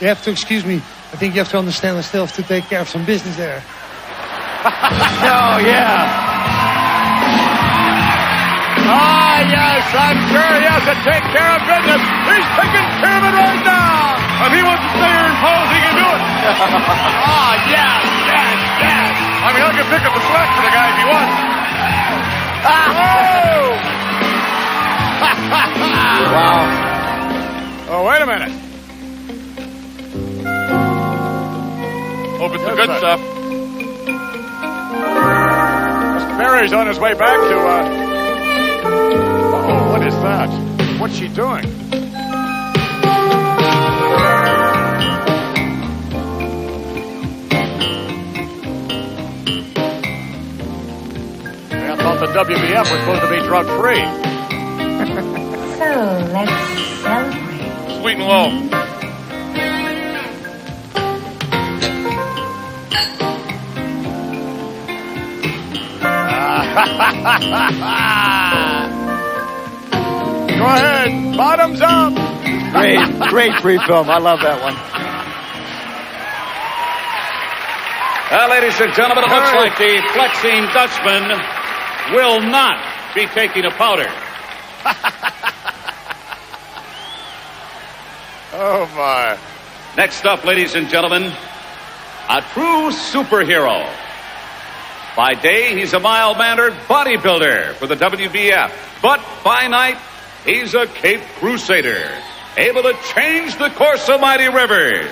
you have to excuse me. I think you have to understand I still have to take care of some business there. Oh, yeah. Ah, yes, I'm sure he has to take care of business. He's taking care of it right now. If he wants to stay here and pose, he can do it. Oh, yes. I mean, I can pick up the slack for the guy if he wants. Wow. Oh, wait a minute. Hope it's the good stuff. Mr. Barry's on his way back to, Uh-oh, what is that? What's she doing? I thought the WBF was supposed to be drug-free. So, let's celebrate. Sweet and low. Go ahead, bottoms up. Great free film. I love that one. Well, ladies and gentlemen, it looks like the flexing Dutchman will not be taking a powder. Oh, my. Next up, ladies and gentlemen, a true superhero. By day, he's a mild-mannered bodybuilder for the WBF. But by night, he's a Cape Crusader, able to change the course of mighty rivers.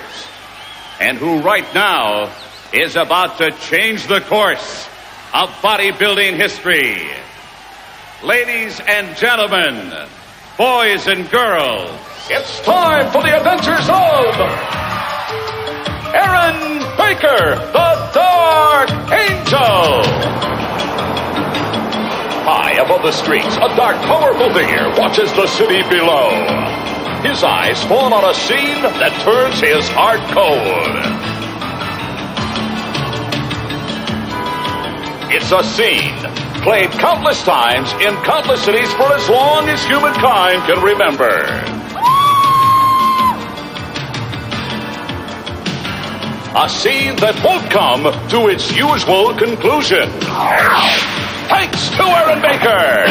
And who right now is about to change the course of bodybuilding history. Ladies and gentlemen, boys and girls, it's time for the adventures of Aaron Baker, the Dark Angel. above the streets, a dark, powerful figure watches the city below. His eyes fall on a scene that turns his heart cold. It's a scene played countless times in countless cities for as long as humankind can remember. A scene that won't come to its usual conclusion. Thanks to Aaron Baker.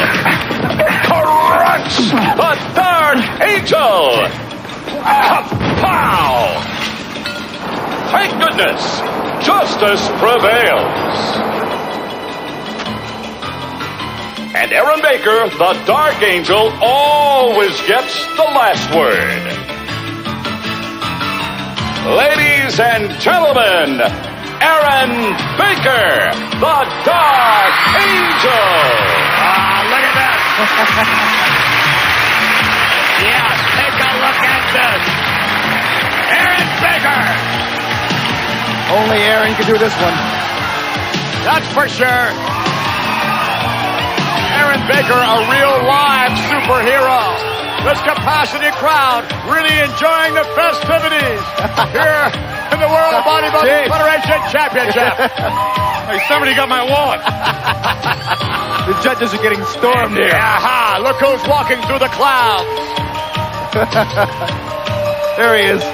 Crunch! The Dark Angel! Pow! Thank goodness, justice prevails. And Aaron Baker, the Dark Angel, always gets the last word. Ladies and gentlemen, Aaron Baker, the Dark Angel. Look at that. Yeah, take a look at this. Aaron Baker. Only Aaron can do this one. That's for sure. Aaron Baker, a real live superhero. This capacity crowd really enjoying the festivities here in the World Bodybuilding Federation Championship. Hey, somebody got my wallet. The judges are getting stormed here. Aha, look who's walking through the clouds. There he is.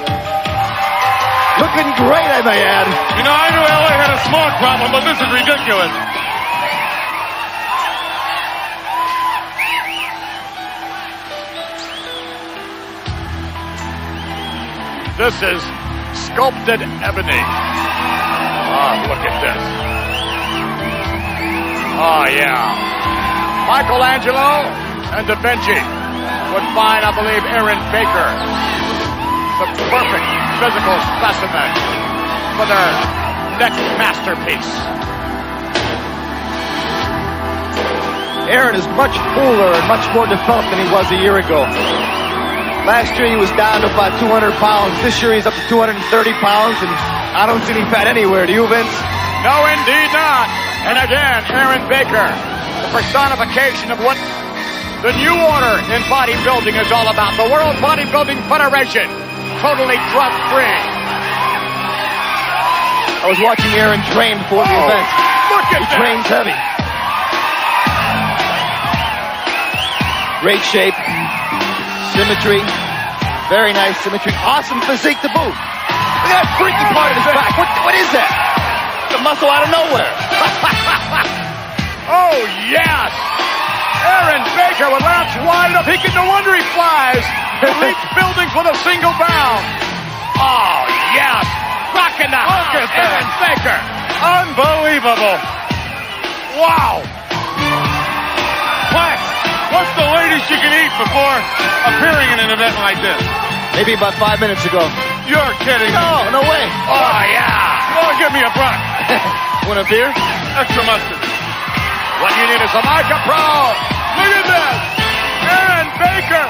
Looking great, I may add. You know, I knew LA had a smoke problem, but this is ridiculous. This is sculpted ebony. Ah, look at this. Oh, yeah. Michelangelo and Da Vinci would find, I believe, Aaron Baker the perfect physical specimen for their next masterpiece. Aaron is much fuller and much more developed than he was a year ago. Last year he was down to about 200 pounds. This year he's up to 230 pounds, and I don't see any fat anywhere. Do you, Vince? No, indeed not. And again, Aaron Baker, the personification of what the new order in bodybuilding is all about. The World Bodybuilding Federation, totally drug-free. I was watching Aaron train before the event. Look at he trains heavy. Great shape. Symmetry. Very nice symmetry. Awesome physique to boot. Look at that freaky part of his back. What is that? It's a muscle out of nowhere. Oh, yes. Aaron Baker with laps wide up. No wonder he flies. He leaps buildings with a single bound. Oh, yes. Rocking the house. Aaron Baker. Unbelievable. Wow. What's the latest you can eat before appearing in an event like this? Maybe about 5 minutes ago. You're kidding me. No way. Oh, yeah. Oh, give me a brush. Want a beer? Extra mustard. What you need is a Micah Pro. Look at this. Aaron Baker.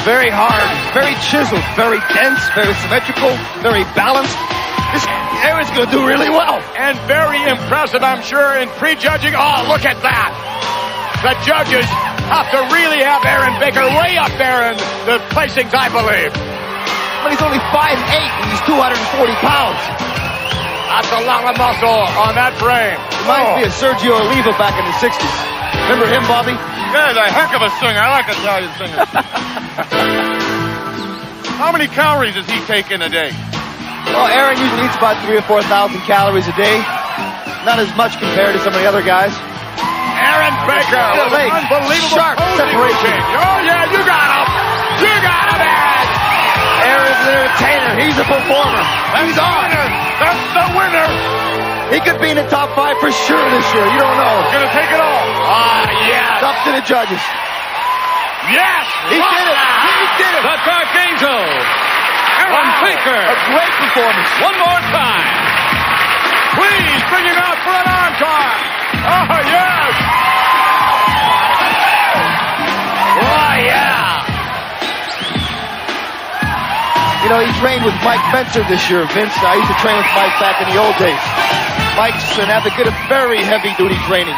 Very hard, very chiseled, very dense, very symmetrical, very balanced. This Aaron's going to do really well. And very impressive, I'm sure, in prejudging. Oh, look at that. The judges have to really have Aaron Baker way up there in the placings, I believe. But he's only 5'8", and he's 240 pounds. That's a lot of muscle on that frame. Reminds me of Sergio Oliva back in the 60s. Remember him, Bobby? Yeah, he's a heck of a singer. I like Italian singers. How many calories does he take in a day? Well, Aaron usually eats about 3,000 or 4,000 calories a day. Not as much compared to some of the other guys. Aaron Baker with an unbelievable sharp separation. Oh, yeah, you got him. You got him, Aaron. Aaron's an entertainer. He's a performer. He's on. That's the winner. He could be in the top 5 for sure this year. You don't know. He's going to take it all. Ah, yes. Up to the judges. Yes. He did it. He did it. The Dark Angel. Aaron Baker. A great performance. One more time. Please bring him out for an encore. Oh, yes. Oh, yeah. You know, he trained with Mike Benson this year, Vince. I used to train with Mike back in the old days. Mike's an advocate of very heavy-duty training.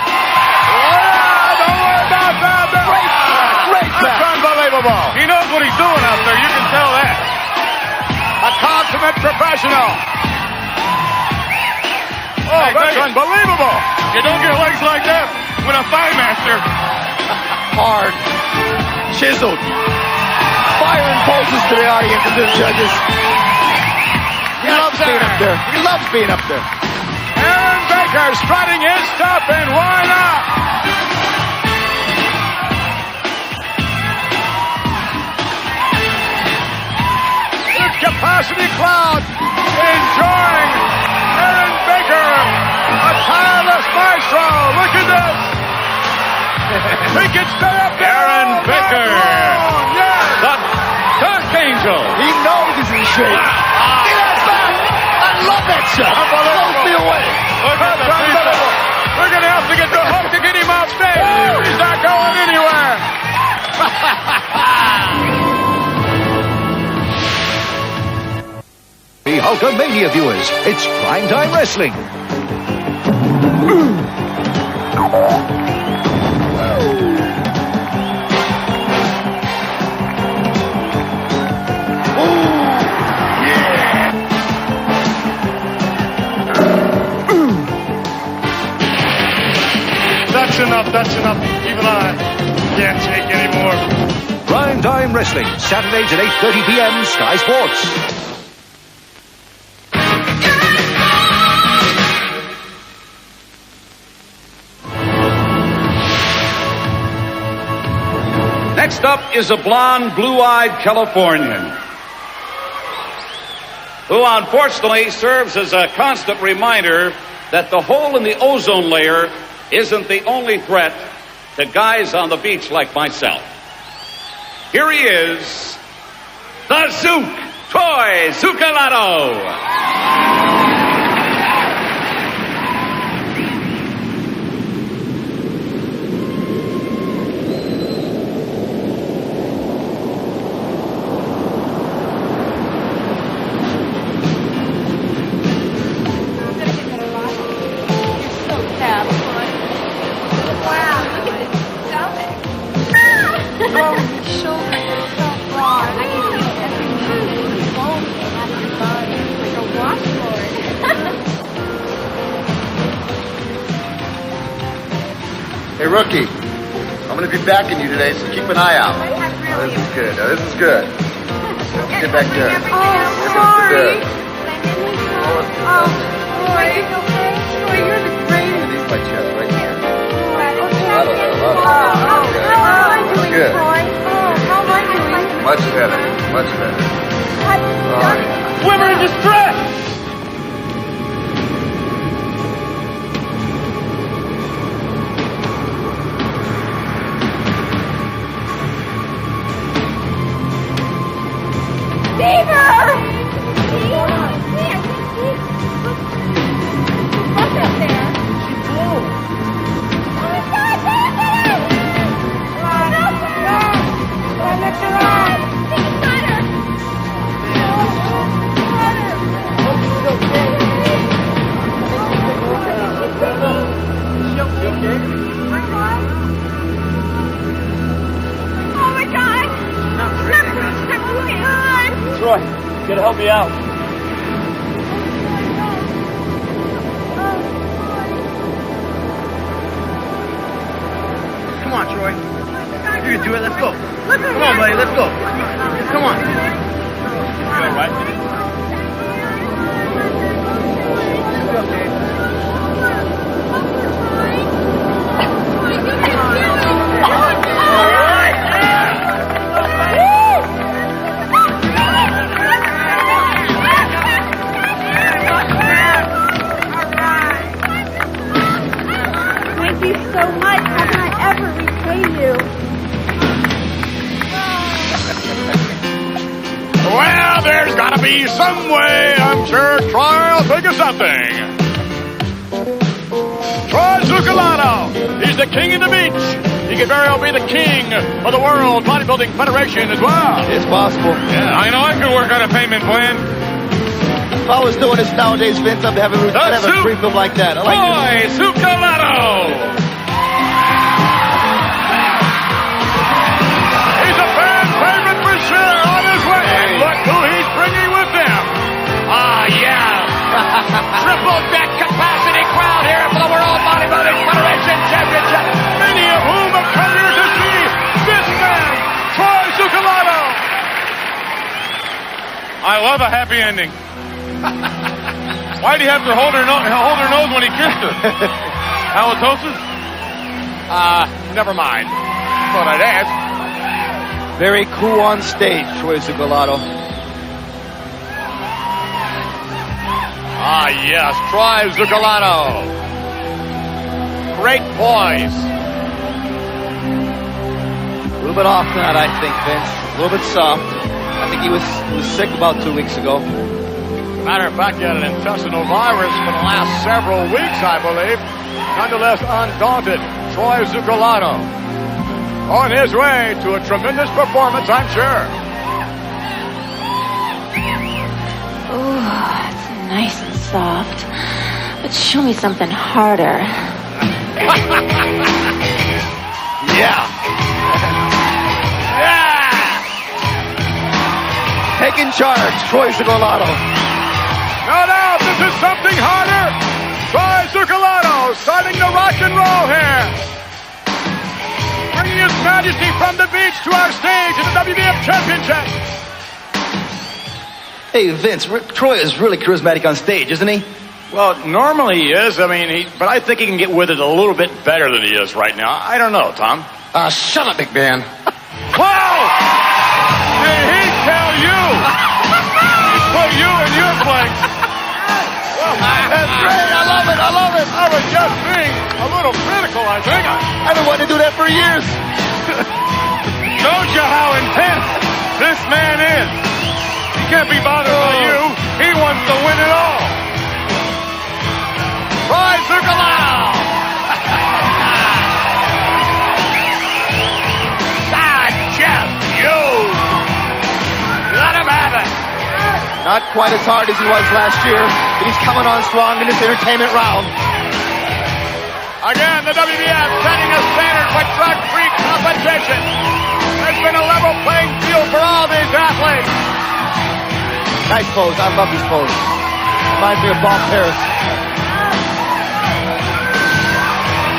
Unbelievable. He knows what he's doing out there. You can tell that. A consummate professional. Oh, that's unbelievable. You don't get legs like that with a thigh master. Hard. Chiseled. Firing pulses to the audience and to the judges. He loves being up there. He loves being up there. Aaron Baker strutting his stuff, and why not? This capacity crowd enjoying Aaron Baker, a tireless maestro. Look at this. He can stay up there. Aaron Baker, yes. the Dark Angel. He knows he's in shape. Get that back. I love that shot. Blows me away. Look at the people. We're going to have to get the hook to get him off stage. He's not going anywhere. The Hulkamania viewers, it's Primetime Wrestling. That's enough. Even I can't take any more. Primetime Wrestling, Saturdays at 8:30 p.m. Sky Sports. Next up is a blonde, blue-eyed Californian who unfortunately serves as a constant reminder that the hole in the ozone layer isn't the only threat to guys on the beach like myself. Here he is, the Zook, Troy Zucalato. Hey, rookie, I'm going to be backing you today, so keep an eye out. Oh, this is good. Oh, this is good. Let's get back there. Oh, sorry. Troy, it's okay. Troy, you're the greatest. Leave my chest right here. How am I doing, Good. Troy? How am I doing? Much better. Much better. Oh, yeah. Women in distress! Troy, you gotta help me out. Come on, Troy. You can do it. Let's go. Come on, buddy. Let's go. Come on. You all right? Thank you so much. How can I ever repay you? Well, there's got to be some way. I'm sure Troy will think of something. Troy Zucalato. He's the king of the beach. He could very well be the king of the World Bodybuilding Federation as well. It's possible. Yeah, I know I could work on a payment plan. If I was doing this nowadays, Vince, I'd have a free film like that. I like this. Troy Zucalato. He's a fan love a happy ending. Why do you have to hold her nose when he kissed her? Halitosis? Never mind. Thought I'd ask. Very cool on stage, Troy Zucolato. Ah, yes, Troy Zucolato. Great poise. A little bit off tonight, I think, Vince. A little bit soft. I think he was sick about 2 weeks ago. Matter of fact, he had an intestinal virus for the last several weeks, I believe. Nonetheless, undaunted, Troy Zucolato. On his way to a tremendous performance, I'm sure. Ooh, it's nice and soft. But show me something harder. Yeah. Yeah. Taking charge, Troy Zucolato. No doubt, this is something harder. Troy Zucolato starting to rock and roll here. Bringing His Majesty from the beach to our stage in the WBF Championship. Hey, Vince, Troy is really charismatic on stage, isn't he? Well, normally he is. I mean, but I think he can get with it a little bit better than he is right now. I don't know, Tom. Shut up, McMahon. Whoa! Did he tell you? He put you in your place. That's great. I love it. I love it. I was just being a little critical, I think. I've been wanting to do that for years. Shows you how intense this man is. He can't be bothered by you. He wants to win it all. Troy Zucolato. Just you. Let him have it. Not quite as hard as he was last year, but he's coming on strong in this entertainment round. Again, the WBF setting a standard for drug-free competition. There's been a level playing field for all these athletes. Nice pose. I love this pose. Reminds me of Bob Harris.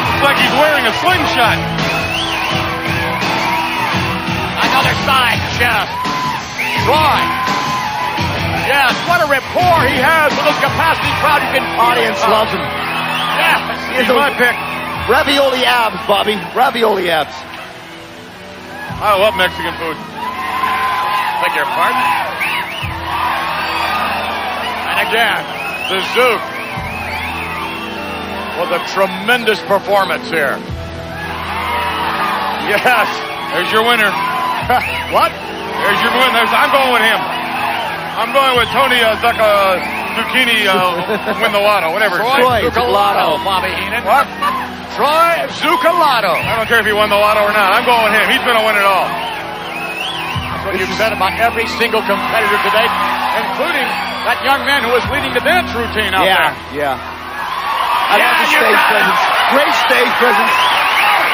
Looks like he's wearing a slingshot. Another side chest. Troy. Yes, what a rapport he has with this capacity crowd. You can Audience loves him. Yeah, He's my pick. Ravioli abs, Bobby. Ravioli abs. I love Mexican food. Beg your pardon? And again, the Zook with a tremendous performance here. Yes, there's your winner. What? There's your winner. I'm going with him. I'm going with Tony Zucchini win the lotto, whatever. Troy Zucolato, Bobby Heenan. What? Troy Zucolato. I don't care if he won the lotto or not. I'm going with him. He's going to win it all. That's what you've said about every single competitor today, including that young man who was leading the dance routine out there. Yeah. I love the stage presence. Great stage presence.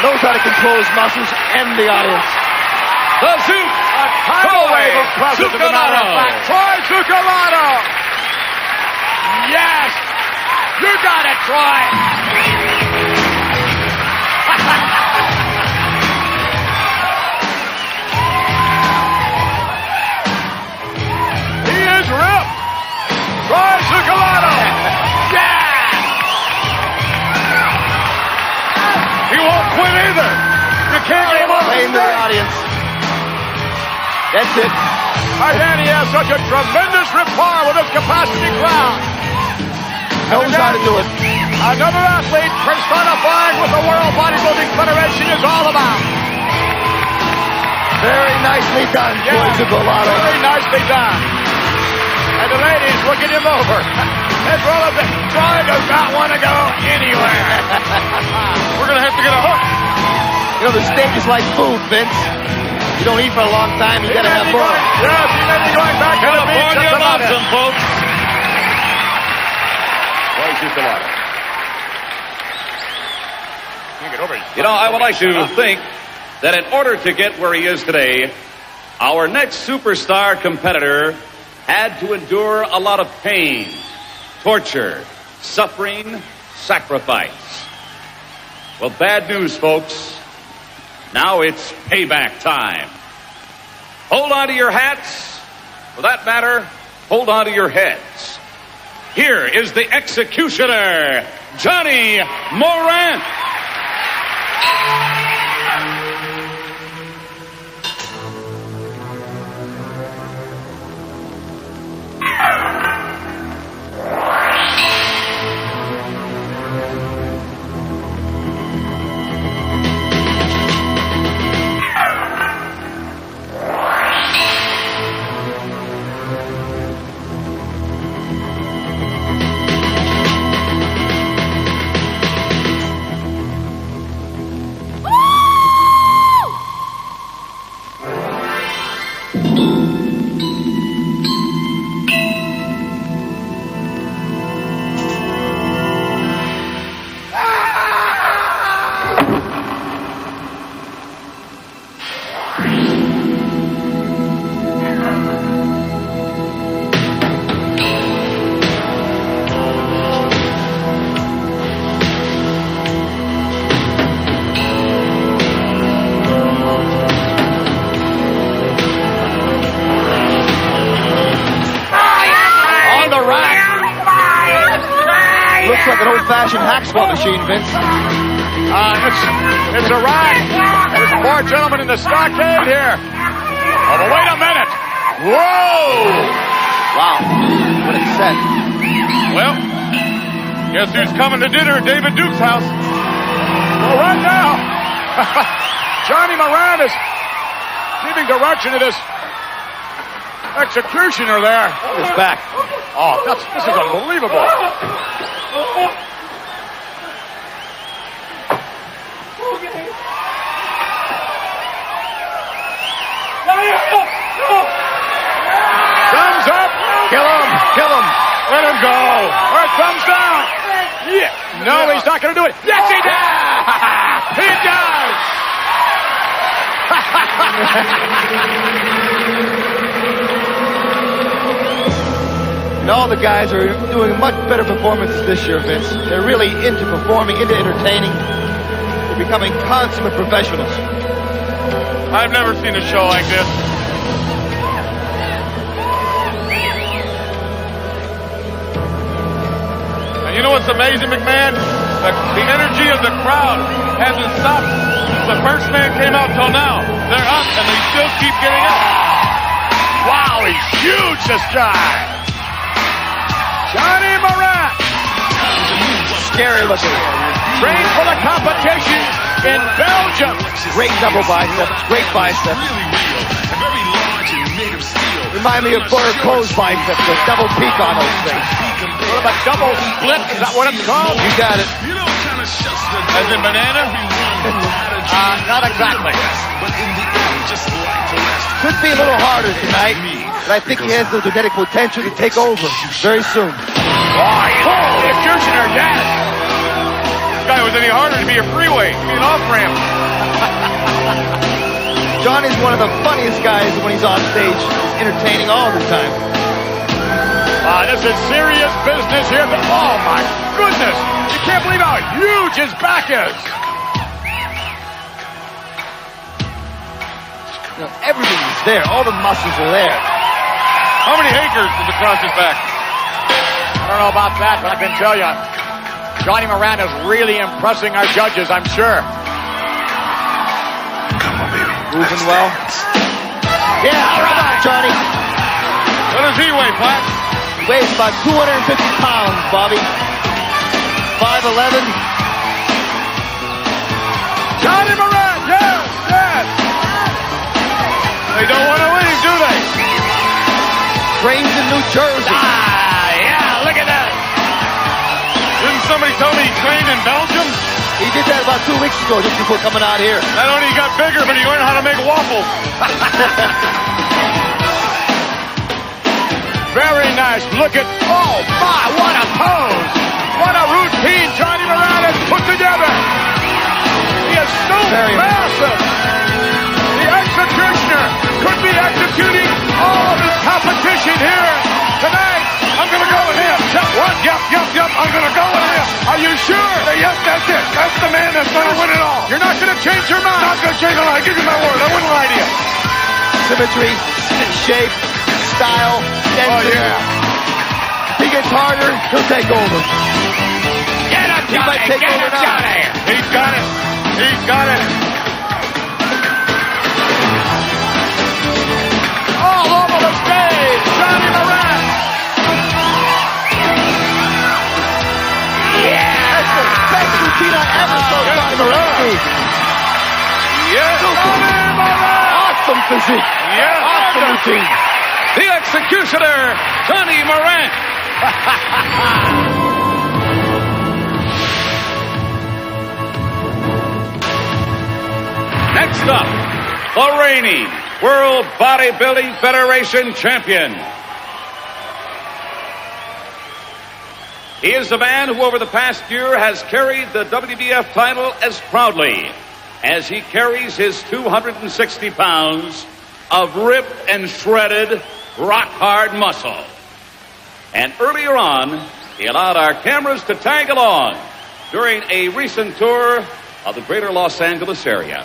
Knows how to control his muscles and the audience. The Zook, a tidal wave of presence, as a matter of fact. Troy Zucolato. Yes. You got it, Troy. He is ripped. Troy Zucolato. Yeah. He won't quit either. You can't get him off Playing the audience. That's it. Again, he has such a tremendous rapport with his capacity crowd. Knows how to do it. Another athlete personifying what the World Bodybuilding Federation is all about. Very nicely done, Troy Zucolato. Very nicely done. And the ladies looking him over. As well as Troy does not want to go anywhere. We're going to have to get a hook. You know, the stage is like food, Vince. You don't eat for a long time, you gotta have more. Yes, he may be going back to the beach. California loves him, folks. Troy Zucolato. You know, I would like to think that in order to get where he is today, our next superstar competitor had to endure a lot of pain, torture, suffering, sacrifice. Well, bad news, folks. Now it's payback time. Hold on to your hats. For that matter, hold on to your heads. Here is the executioner, Johnny Morant. Looks like an old-fashioned hack squat machine, Vince. It's a ride. There's more gentlemen in the stockade here. Oh, but wait a minute. Whoa! Wow. What a set. Well, guess who's coming to dinner at David Duke's house? Well, right now, Johnny Morant is giving direction to this executioner there. His back. Oh, this is unbelievable. Thumbs up. Kill him. Kill him. Let him go. All right, thumbs down. Yeah. No, he's not going to do it. Yes, he does. He does. And all the guys are doing much better performances this year, Vince. They're really into performing, into entertaining. They're becoming consummate professionals. I've never seen a show like this. And you know what's amazing, McMahon? The energy of the crowd hasn't stopped since the first man came out till now. They're up and they still keep getting up. Wow, he's huge, this guy. Johnny Morant. Scary looking. Trained for the competition in Belgium. Great double biceps. Great biceps. Remind me of Burr Coe's biceps. The double peak on those things. What about double split? Is that what it's called? You got it. As in banana? Not exactly. Could be a little harder tonight, but I think he has the genetic potential to take over very soon. The executioner, yes. This guy was any harder to be a freeway, to be an off-ramp. Johnny's one of the funniest guys when he's on stage. He's entertaining all the time. This is serious business here. Oh, my goodness. You can't believe how huge his back is. You know, everything is there. All the muscles are there. How many acres is across his back? I don't know about that, but I can tell you, Johnny Morant is really impressing our judges, I'm sure. Moving well. Yeah, all right, Johnny. What does he weigh, Pat? He weighs about 250 pounds, Bobby. 5'11". Johnny Morant, yes, yes. They don't want to leave, do they? Trains in New Jersey. Yeah, look at that. Didn't somebody tell me he trained in Belgium? He did that about 2 weeks ago, just before coming out here. Not only he got bigger, but he learned how to make waffles. Very nice. Look at, oh my, what a pose. What a routine Johnny Morant has put together. He is so massive. The executioner could be executing all of his competition here tonight. I'm going to go with him. Yep. I'm going to go with him. Are you sure? Yes, that's it. That's the man that's going to win it all. You're not going to change your mind. Not going to change my mind. I give you my word. I wouldn't lie to you. Symmetry, shape, style. Oh, yeah. He gets harder, he'll take over. Get him, He might take over now. Johnny! He's got it. He's got it. All over the stage, Johnny Moran! Yeah! That's the best routine I ever saw Johnny Moran do. Yes, Johnny Moran! Awesome physique. Yeah, awesome routine. The executioner, Johnny Moran! Next up, the reigning World Bodybuilding Federation champion. He is the man who over the past year has carried the WBF title as proudly as he carries his 260 pounds of ripped and shredded rock-hard muscle. And earlier on, he allowed our cameras to tag along during a recent tour of the greater Los Angeles area.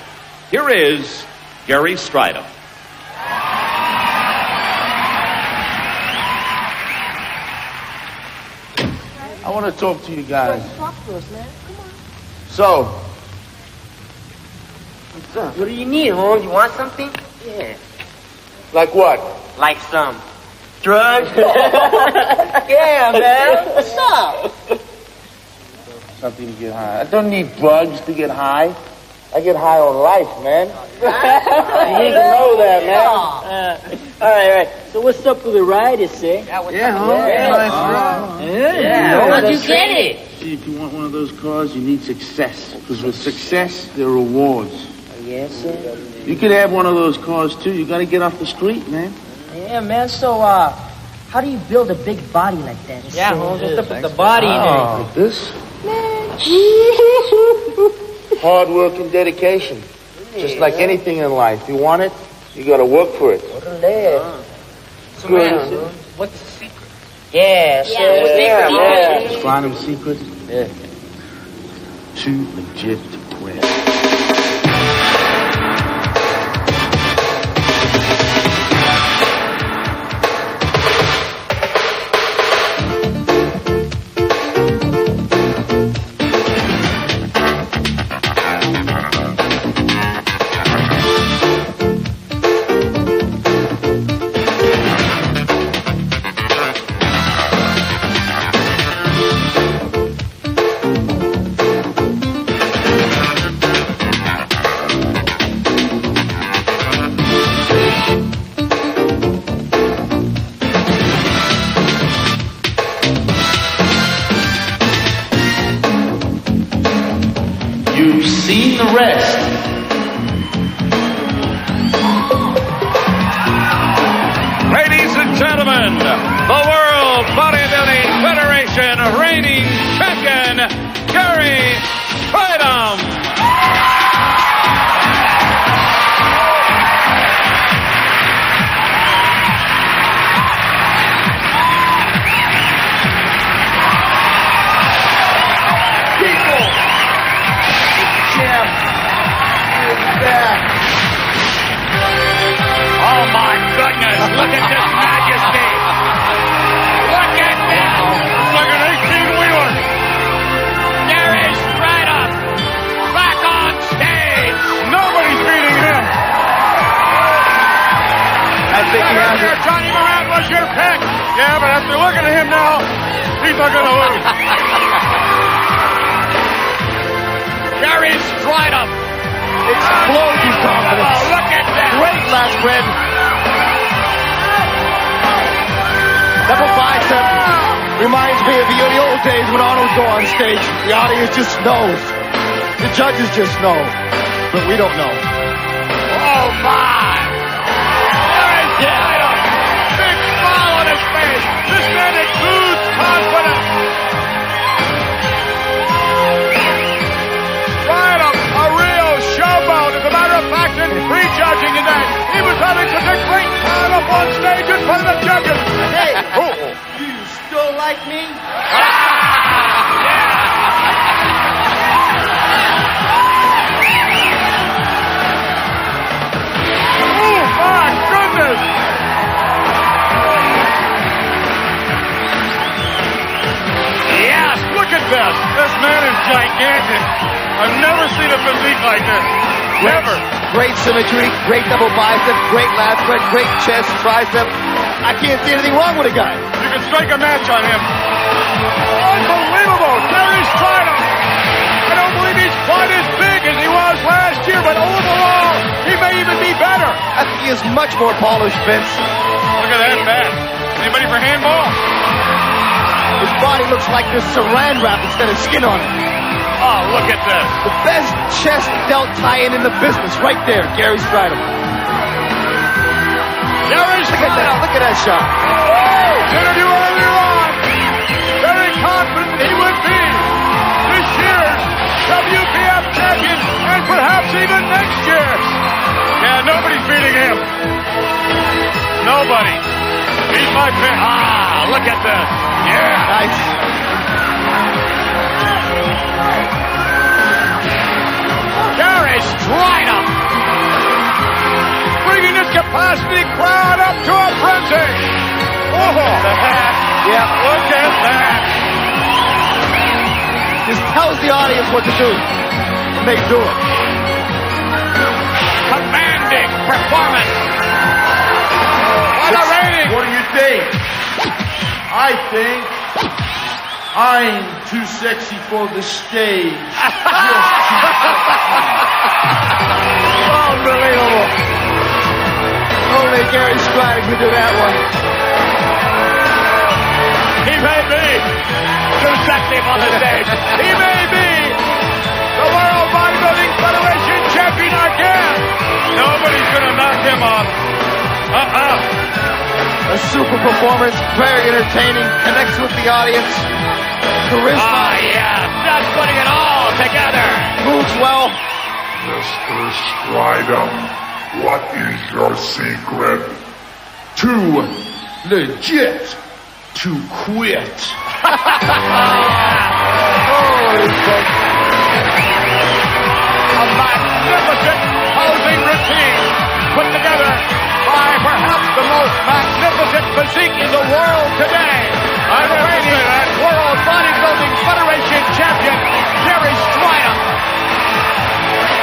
Here is Gary Stridham. I want to talk to you guys. Talk to us, man. Come on. So, What's up? What do you need, Holmes? You want something? Yeah. like what? Like some drugs? Yeah, man. What's up? Something to get high. I don't need drugs to get high. I get high on life, man. You need to know that, man. All right. So what's up with the riders, eh? Yeah, Holmes. Yeah. How'd you get it? See, if you want one of those cars, you need success. Because with success, there are rewards. Yes, sir. You could have one of those cars, too. You got to get off the street, man. Yeah, man. So, how do you build a big body like that? Yeah, Holmes. What's up with the body in Like this? Hard work and dedication. Just like anything in life. You want it, you got to work for it. So, man, what's the secret? Yeah, Just find them secret. Yeah. Too legit to quit. You've seen the rest. Ladies and gentlemen, the World Bodybuilding Federation reigning champion, Gary Stridham. Oh my goodness, look at this majesty. Look at this. Like an 18-wheeler. Gary Stridham back on stage. Nobody's beating him. I think he has it. Johnny Moran was your pick. Yeah, but after looking at him now, he's not going to lose. Gary Stridham. Explosion confidence. Oh, look at that. Great last red. Double bicep. Reminds me of the old days when Arnold would go on stage. The audience just knows. The judges just know. But we don't know. Oh my. Gary Stridham. Big smile on his face. This man exudes confidence. Stridham, a real showboat. As a matter of fact, in prejudging in that, he was having such a great time up on stage in front of the judges. Hey, do you still like me? Oh, my goodness. I've never seen a physique like this. Never. Great symmetry, great double bicep, great lat spread, great chest, tricep. I can't see anything wrong with a guy. You can strike a match on him. Unbelievable. Gary Stridham. I don't believe he's quite as big as he was last year, but overall, he may even be better. I think he is much more polished, Vince. Look at that bat. Anybody for handball? His body looks like there's saran wrap instead of skin on it. Oh, look at this. The best chest delt tie-in in the business right there, Gary Stridham. Gary Stridham. Look at that shot. Interview earlier on. Very confident he would be this year's WBF champion and perhaps even next year. Yeah, nobody's beating him. Nobody. He's my pick. Ah, look at this. Yeah. Nice. Gary Stridham. Bringing this capacity crowd up to a frenzy. Oh, the hat. Yeah. Look at that. Just tells the audience what to do. And they do it. Commanding performance. What a rating. What do you think? I think I'm too sexy for the stage. Unbelievable. Only Gary Stridham could do that one. He may be too sexy for the stage. He may be the World Bodybuilding Federation champion again. Nobody's going to knock him off. A super performance, very entertaining, connects with the audience. Charisma. Ah, yeah, just putting it all together. Moves well. Mr. Stridham, what is your secret? Too legit to quit. Holy fuck. A magnificent posing routine put together by perhaps the most magnificent physique in the world today. I'm reigning World Bodybuilding Federation champion, Gary Stridham.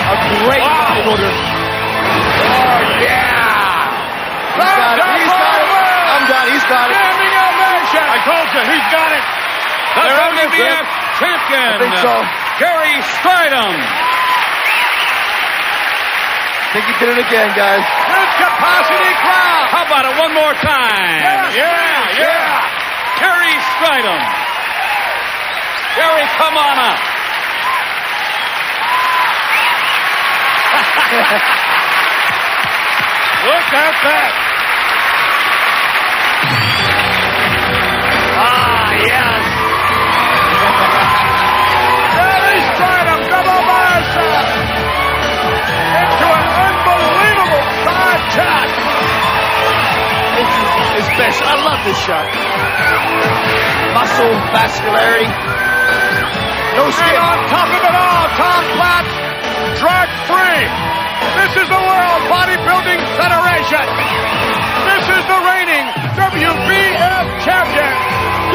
A great bodybuilder. Oh, yeah. He's got it. He's got it. I'm done. He's got it. Standing ovation. I told you, he's got it. The WBF champion, I think so. Gary Stridham. I think he did it again, guys. This capacity crowd. How about it one more time? Yeah. Gary Stridham. Gary, come on up. Look at that. Ah, yes. Gary Stridham, double bicep. Into an unbelievable side shot. This is his best. I love this shot. Muscle, vascularity. No skin. And on top of it all, Tom Platz, drag free. This is the World Bodybuilding Federation. This is the reigning WBF champion,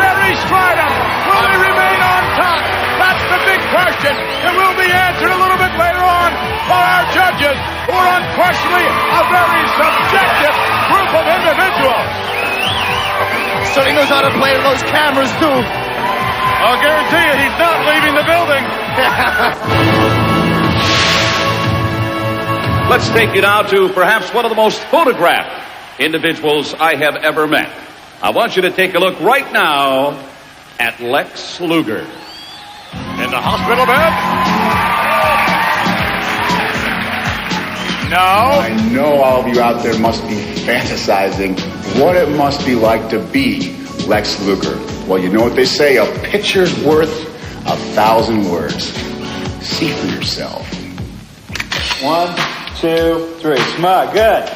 Gary Stridham. Will he remain on top? That's the big question. It will be answered a little bit later on by our judges, who are unquestionably a very subjective group of individuals. So he knows how to play with those cameras, too. I'll guarantee you he's not leaving the building. Let's take you now to perhaps one of the most photographed individuals I have ever met. I want you to take a look right now at Lex Luger. In the hospital bed. Now. I know all of you out there must be fantasizing what it must be like to be Lex Luger. Well, you know what they say, a picture's worth 1,000 words. See for yourself. 1, 2, 3. Smart. Good.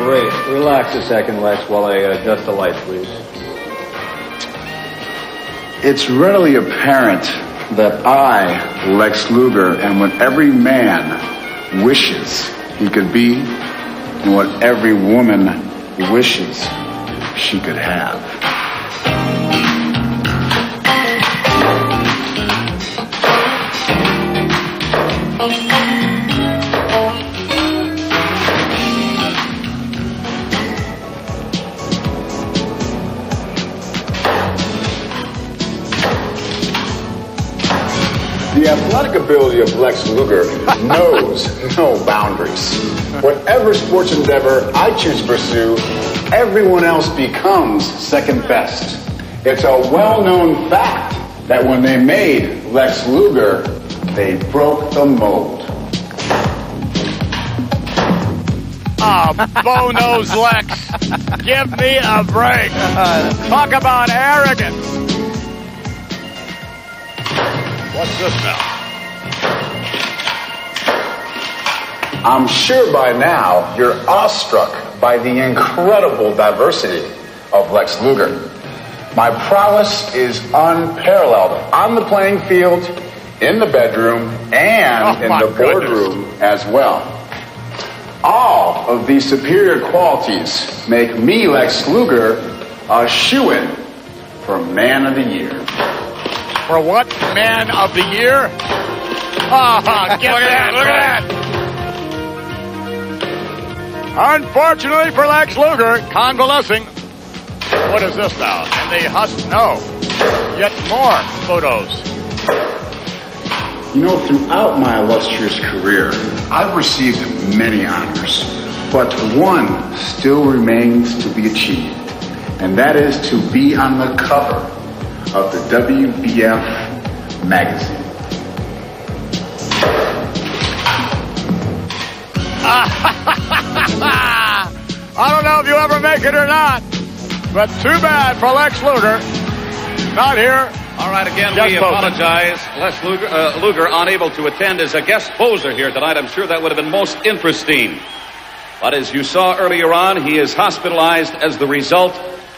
Great. Relax a second, Lex, while I adjust the lights, please. It's readily apparent that I, Lex Luger, am what every man wishes he could be and what every woman wishes she could have. The athletic ability of Lex Luger knows no boundaries. Whatever sports endeavor I choose to pursue, everyone else becomes second best. It's a well-known fact that when they made Lex Luger, they broke the mold. Oh, Bono's Lex. Give me a break. Talk about arrogance. What's this now? I'm sure by now you're awestruck by the incredible diversity of Lex Luger. My prowess is unparalleled on the playing field, in the bedroom, and in the boardroom as well. All of these superior qualities make me, Lex Luger, a shoo-in for Man of the Year. For what? Man of the Year? Oh, get that, look at that. Unfortunately for Lex Luger, convalescing. What is this now? And they no. Yet more photos. You know, throughout my illustrious career, I've received many honors, but one still remains to be achieved, and that is to be on the cover of the WBF magazine. I don't know if you'll ever make it or not, but too bad for Lex Luger. Not here. All right, again, Just we posing. apologize. Les Luger unable to attend as a guest poser here tonight. I'm sure that would have been most interesting. But as you saw earlier on, he is hospitalized as the result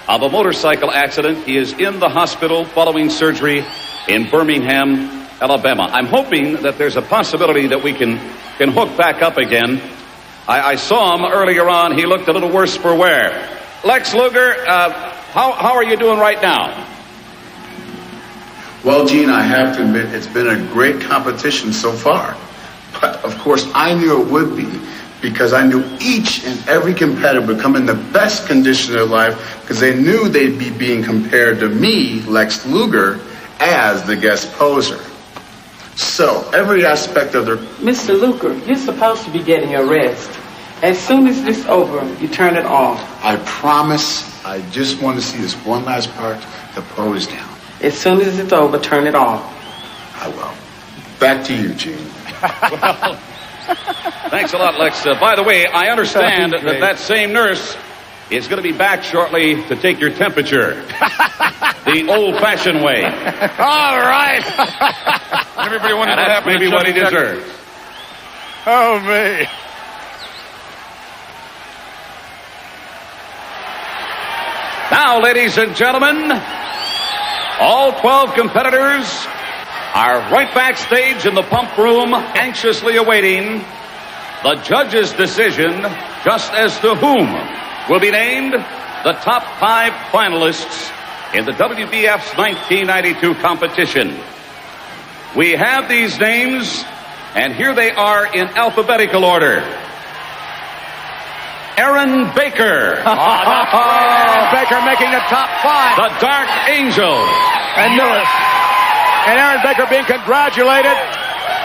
of a motorcycle accident. He is in the hospital following surgery in Birmingham, Alabama. I'm hoping that there's a possibility that we can hook back up again. I saw him earlier on. He looked a little worse for wear. Lex Luger, how are you doing right now? Well, Gene, I have to admit it's been a great competition so far. But, of course, I knew it would be because I knew each and every competitor would come in the best condition of their life because they knew they'd be being compared to me, Lex Luger, as the guest poser. So, every aspect of their... Mr. Luger, you're supposed to be getting a rest. As soon as this is over, you turn it off. I promise I just want to see this one last part, the pose down. As soon as it's over, turn it off. I will. Back to you, Gene. Well, thanks a lot, Lex. By the way, I understand that same nurse is going to be back shortly to take your temperature. The old-fashioned way. All right. Everybody wonders And what that's happened. maybe what he deserves. Oh, me. Now, ladies and gentlemen, all 12 competitors are right backstage in the pump room, anxiously awaiting the judge's decision just as to whom will be named the top 5 finalists in the WBF's 1992 competition. We have these names, and here they are in alphabetical order. Aaron Baker. Baker making the top 5. The Dark Angel. And knew it. And Aaron Baker being congratulated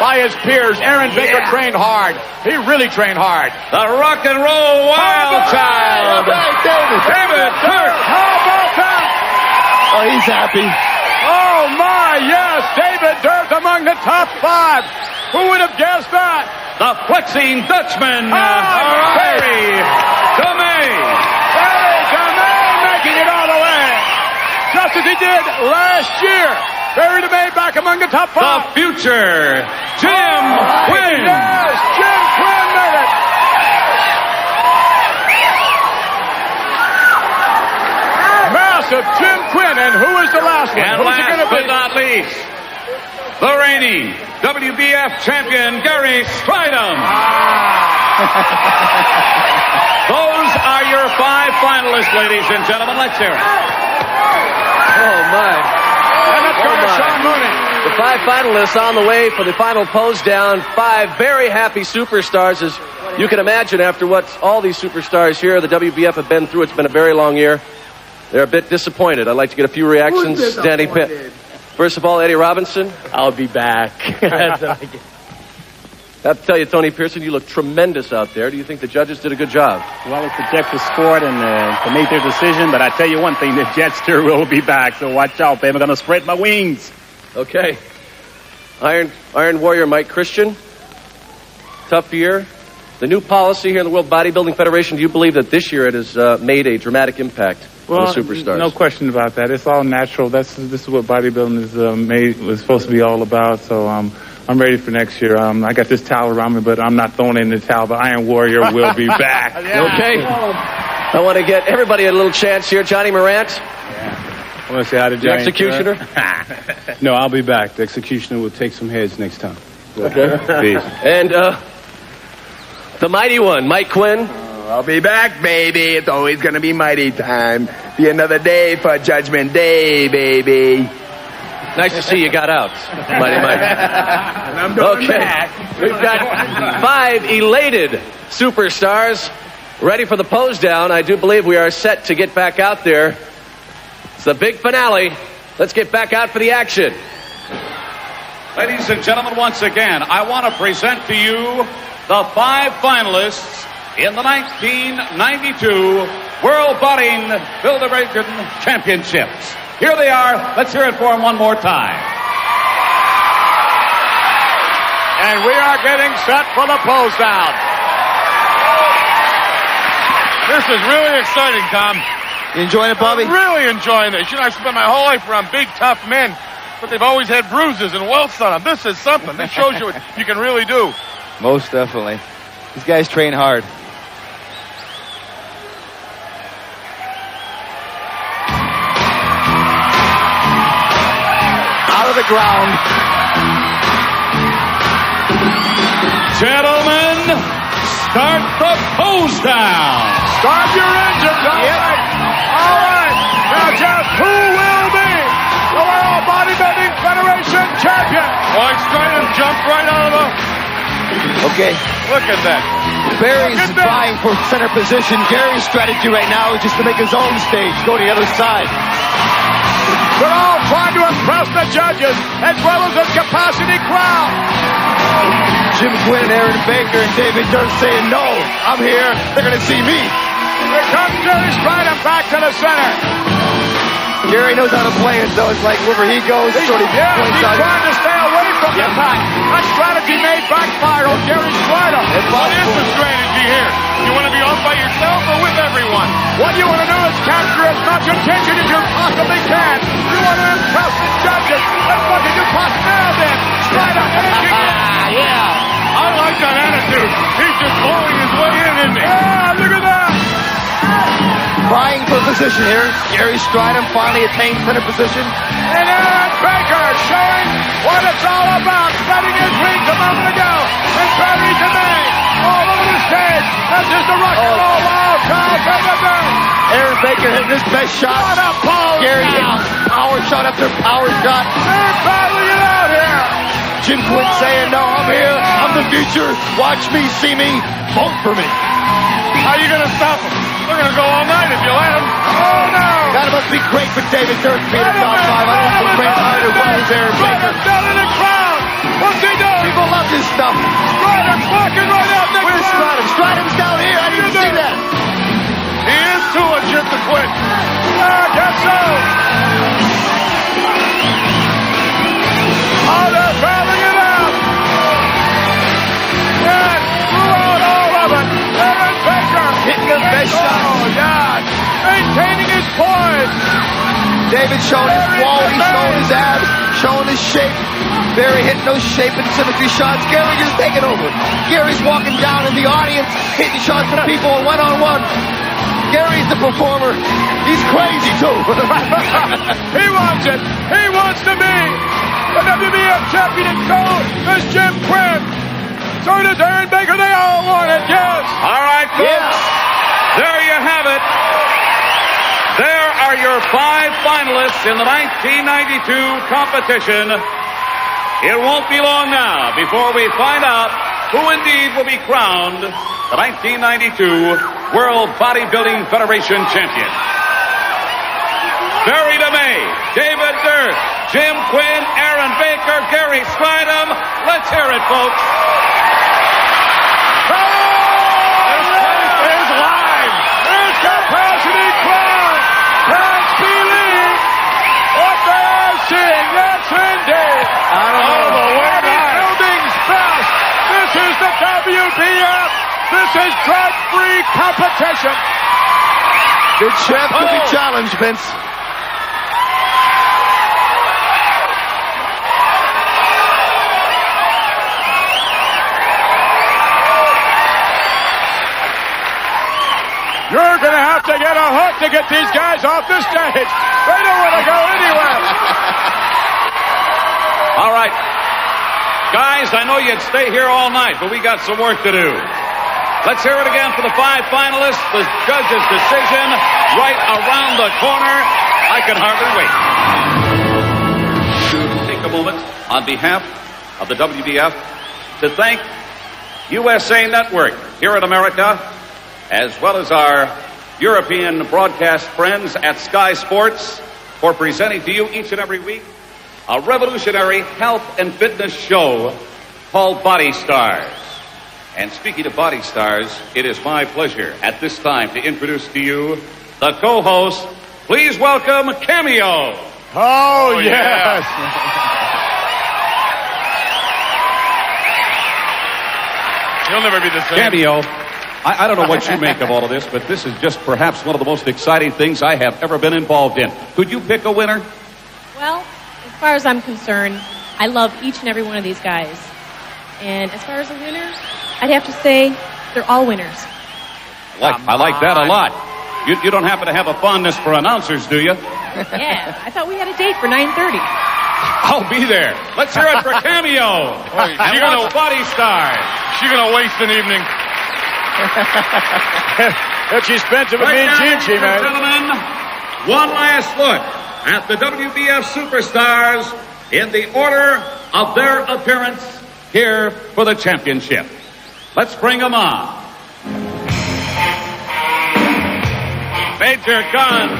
by his peers. Aaron Baker trained hard. He really trained hard. The Rock and Roll Wild Child. David Turk. How about that? Oh, he's happy. Oh, my, yes. David Durst among the top 5. Who would have guessed that? The Flexing Dutchman. Barry DeMay. Barry DeMay making it all the way. Just as he did last year. Barry DeMay back among the top 5. The future, Jim Quinn. Yes, Jim Quinn made it. Massive Jim Quinn. And who is the last one? And Who's it going to last be? but not least, the reigning WBF champion, Gary Stridham. Those are your 5 finalists, ladies and gentlemen. Let's hear it. Oh, my. And let's go to Sean Mooney. The 5 finalists on the way for the final pose down. 5 very happy superstars, as you can imagine, after what all these superstars here, the WBF, have been through. It's been a very long year. They're a bit disappointed. I'd like to get a few reactions. Danny Pitt. First of all, Eddie Robinson. I'll be back. I have to tell you, Tony Pearson, you look tremendous out there. Do you think the judges did a good job? Well, it's the Jets' sport, and they made their decision. But I tell you one thing, the Jetster will be back. So watch out, baby. I'm going to spread my wings. Okay. Iron Warrior Mike Christian. Tough year. The new policy here in the World Bodybuilding Federation, do you believe that this year it has made a dramatic impact on the superstars? No question about that. It's all natural. This is what bodybuilding is was supposed to be all about. So I'm ready for next year. I got this towel around me, but I'm not throwing in the towel. The Iron Warrior will be back. Okay. I want to get everybody a little chance here. Johnny Morant. I want to say hi to The Johnny. Executioner. No, I'll be back. The Executioner will take some heads next time. Okay. Peace. And the mighty one, Mike Quinn. I'll be back, baby. It's always going to be mighty time. Be another day for Judgment Day, baby. Nice to see you got out, Mighty Mike. And I'm going back. We've got 5 elated superstars ready for the pose down. I do believe we are set to get back out there. It's the big finale. Let's get back out for the action. Ladies and gentlemen, once again, I want to present to you the 5 finalists in the 1992 World Bodybuilding Championships. Here they are. Let's hear it for them one more time. And we are getting set for the pose down. This is really exciting, Tom. You enjoying it, Bobby? I'm really enjoying this. You know, I spent my whole life around big, tough men, but they've always had bruises and welts on them. This is something. This shows you what you can really do. Most definitely. These guys train hard. Out of the ground. Gentlemen, start the pose down. Start your engines. All right. All right. Now, Jeff, who will be the World Bodybuilding Federation champion? Boy, Stridham jumped right out of the... Okay. Look at that. Barry's vying for center position. Gary's strategy right now is just to make his own stage, go to the other side. They're all trying to impress the judges as well as the capacity crowd. Jim Quinn, Aaron Baker, and David Durst saying, no, I'm here. They're going to see me. Here comes Jerry Stridham back to the center. Gary knows how to play it, though. It's like wherever he goes, sort of he's trying to stay away from the pack. That strategy may backfire on Jerry Stridham. What is the strategy here? You want to be off by yourself or with everyone? What you want to do is capture as much attention as you possibly can. You want to impress the judges as much as you possibly can. Now then, Stridham edging in. Yeah. I like that attitude. He's just blowing his way in, isn't he? Yeah, look at that. Vying for position here. Gary Stridham finally attained center position. And Aaron Baker showing what it's all about. Spreading his wings a moment ago. And Barry Demay all over the stage. That's just a rock and roll wild crowd. Aaron Baker hitting his best shot. What a pose. Gary hitting power shot after power shot. They're battling it out here. Jim Quinn saying, no, I'm here. I'm the future. Watch me, see me, vote for me. How are you going to stop them? They're going to go all night if you let them. Oh, no. That must be great for David Durst being a top 5. I don't know if great night as well as Aaron Baker. Down in the crowd. What's he doing? People love this stuff. Stridham's walking right out there. Where's Stridham? Stridham's down here. I didn't see that. He is too legit to quit. I guess so. Oh, they're battling it out. And throughout all of it, Aaron Baker hitting the best shot. Oh, yeah. Maintaining his poise. David showing his quality, showing his abs, showing his shape. Barry hitting those shape and symmetry shots. Gary just taking over. Gary's walking down in the audience, hitting shots from people one-on-one. Gary's the performer. He's crazy, too. He wants it. He wants to be the WBF champion, and so does Jim Quinn. So does Aaron Baker. They all want it, yes. All right, folks. There you have it. There are your 5 finalists in the 1992 competition. It won't be long now before we find out who indeed will be crowned the 1992 World Bodybuilding Federation champion. Barry DeMay, David Dirk, Jim Quinn, Aaron Baker, Gary Stridham. Let's hear it, folks. This place is live. It's capacity crowd. Can't believe what they are seeing. Yes, indeed. Oh, the bodybuilding's best. This is the WBF. This is drug-free competition. Big champ to be challenged, Vince. You're going to have to get a hook to get these guys off the stage. They don't want to go anywhere. All right. Guys, I know you'd stay here all night, but we got some work to do. Let's hear it again for the 5 finalists. The judge's decision right around the corner. I can hardly wait. Take a moment on behalf of the WBF to thank USA Network here in America, as well as our European broadcast friends at Sky Sports, for presenting to you each and every week a revolutionary health and fitness show called Body Stars. And speaking of Body Stars, it is my pleasure at this time to introduce to you the co-host. Please welcome Cameo. Oh, yes. He'll never be the same. Cameo. I don't know what you make of all of this, but this is just perhaps one of the most exciting things I have ever been involved in. Could you pick a winner? Well, as far as I'm concerned, I love each and every one of these guys. And as far as the winners, I'd have to say they're all winners. I like that a lot. You don't happen to have a fondness for announcers, do you? Yeah, I thought we had a date for 9:30. I'll be there. Let's hear it for Cameo. And what's Body Stars? She's going to waste an evening. If she spends it with me and Gigi, man. Gentlemen, one last look at the WBF superstars in the order of their appearance here for the championship. Let's bring them on. Major Guns,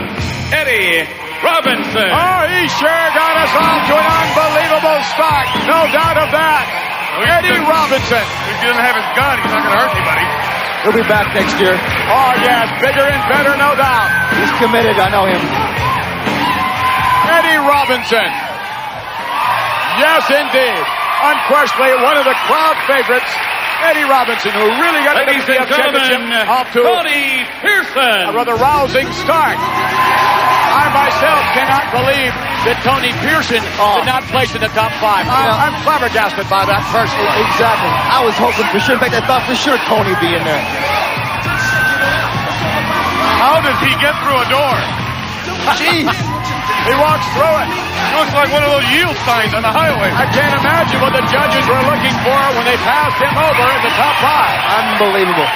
Eddie Robinson. Oh, he sure got us off to an unbelievable start. No doubt of that. Eddie Robinson. If he doesn't have his gun, he's not going to hurt anybody. He'll be back next year. Oh, yes, bigger and better, no doubt. He's committed, I know him. Eddie Robinson. Yes, indeed. Unquestionably, one of the crowd favorites. Eddie Robinson, who really got the WBF Championship off to Tony Pearson. a rather rousing start. I myself cannot believe that Tony Pearson did not place in the top 5. I'm flabbergasted by that personally. Exactly. I was hoping for sure. In fact, I thought for sure Tony would be in there. How did he get through a door? Jeez. He walks through it. It looks like one of those yield signs on the highway. I can't imagine what the judges were looking for when they passed him over in the top 5. Unbelievable.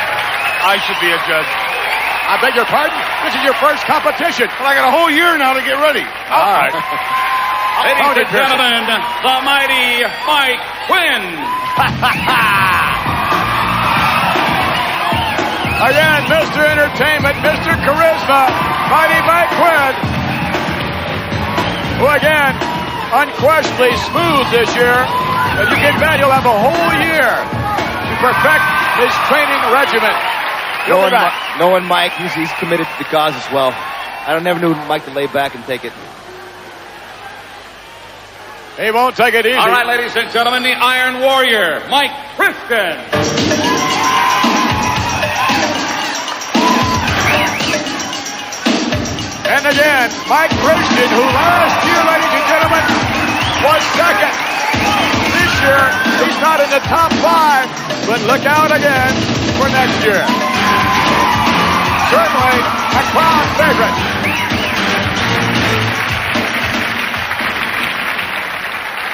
I should be a judge. I beg your pardon? This is your first competition. But I got a whole year now to get ready. All right. Ladies and gentlemen, the mighty Mike Quinn. Again, Mr. Entertainment, Mr. Charisma, mighty Mike Quinn, who again, unquestionably smooth this year. And you can bet he'll have a whole year to perfect his training regimen. Knowing Mike, he's committed to the cause as well. I never knew Mike to lay back and take it. He won't take it easy. All right, ladies and gentlemen, the Iron Warrior, Mike Christian. And again, Mike Christian, who last year, ladies and gentlemen, was second. This year, he's not in the top 5, but look out again for next year. Certainly a crowd favorite.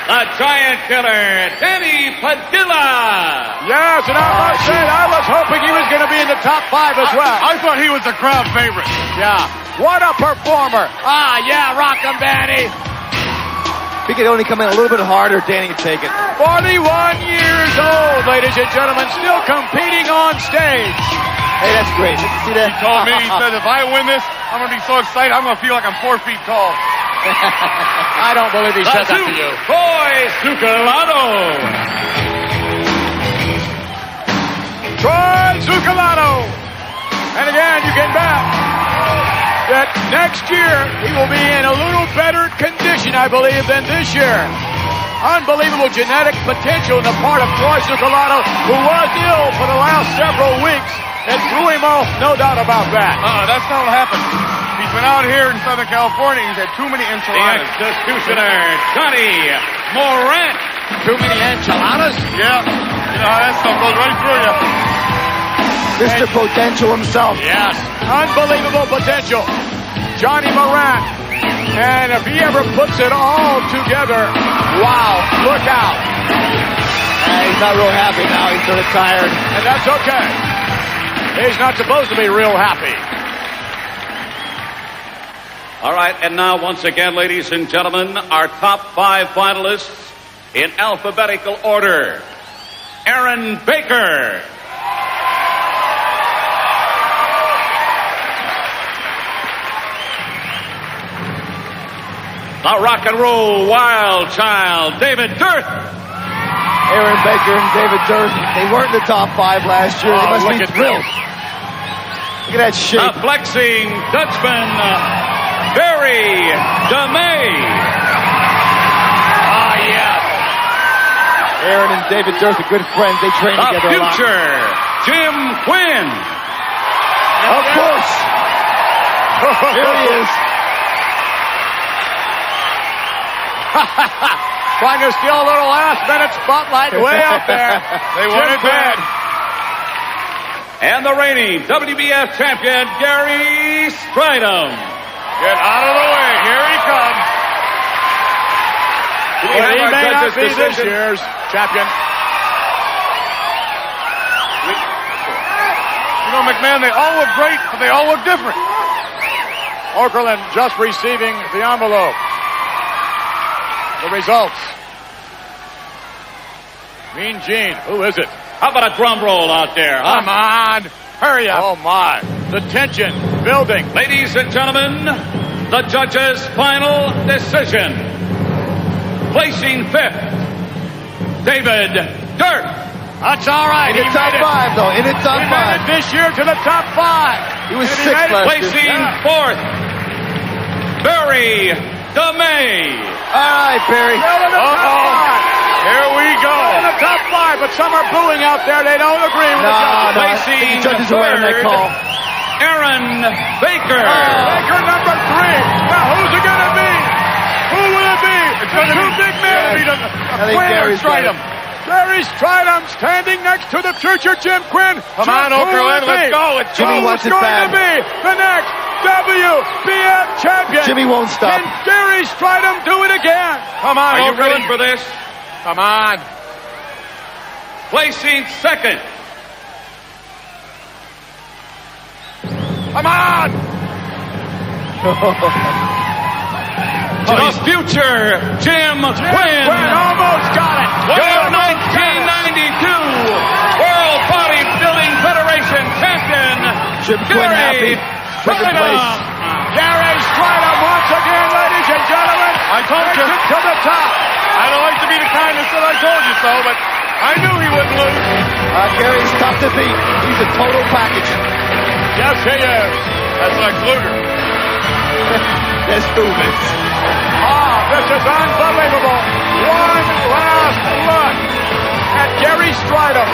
The the giant killer, Danny Padilla. Yes, and I must say, I was hoping he was going to be in the top 5 as well. I thought he was the crowd favorite. Yeah. What a performer. Ah, yeah, rock him, Danny. If he could only come in a little bit harder, Danny would take it. 41 years old, ladies and gentlemen, still competing on stage. Hey, that's great. See that? He told me, he said, if I win this, I'm going to be so excited, I'm going to feel like I'm 4 feet tall. I don't believe he said that to you. Troy Zuccolano. Troy Zuccolano. And again, you can bet that next year he will be in a little better condition, I believe, than this year. Unbelievable genetic potential on the part of Troy Zuccolano, who was ill for the last several weeks. It threw him off, no doubt about that. That's not what happened. He's been out here in Southern California. He's had too many enchiladas. The executioner, Johnny Morant. Too many enchiladas? Yeah. You know how that stuff goes right through you. Mr. Potential himself. Yes. Unbelievable potential. Johnny Morant. And if he ever puts it all together, wow, look out. He's not real happy now. He's sort of tired. And that's okay. He's not supposed to be real happy. All right, and now once again, ladies and gentlemen, our top 5 finalists in alphabetical order. Aaron Baker. The rock and roll wild child, David Dirth. Aaron Baker and David Dirth, they weren't in the top 5 last year. They must be thrilled. Look at that shape. The flexing Dutchman, Barry DeMay. Ah, yes. Aaron and David Dirth are good friends. They train together a lot. The future, Jim Quinn. Of course. Here he is. Trying to steal a little last-minute spotlight way out there. They want it bad. And the reigning WBF champion, Gary Stridham. Get out of the way. Here he comes. He may not be this year's champion. You know, McMahon, they all look great, but they all look different. Okerlund just receiving the envelope. The results. Mean Gene, who is it? How about a drum roll out there? Huh? Come on, hurry up. Oh my, the tension building. Ladies and gentlemen, the judges' final decision. Placing 5th, David Dirth. That's all right. In the top 5, though. In the top 5. He made it this year to the top 5. He was 6th last year. Placing 4th, Barry DeMay. All right, Barry. Here we go. In the top 5, but some are booing out there. They don't agree with the judges. Placing the judges are wearing that call. Aaron Baker. Baker number 3. Now, who's it going to be? Who will it be? It's going to be big man. Quinn or Stridham. Gary Stridham standing next to the future Jim Quinn. Come on, Okerlund, let's go. Jimmy wants it bad. Who's going to be the next WBF champion? Jimmy won't stop. Can Gary Stridham do it again? Come on, Are you Okerlund. ready for this? Come on. Placing 2nd, Come on. the future Jim Quinn. Almost got it. Your 1992 World Bodybuilding Federation champion, Jim Quinn happy. Second place. Gary Stridham once again, ladies and gentlemen. I told you. To the top. I don't like to be the kind that said I told you so, but I knew he wouldn't lose. Gary's tough to beat. He's a total package. Yes, he is. That's Lex Luger. Let's do this. This is unbelievable. One last look at Gary Stridham.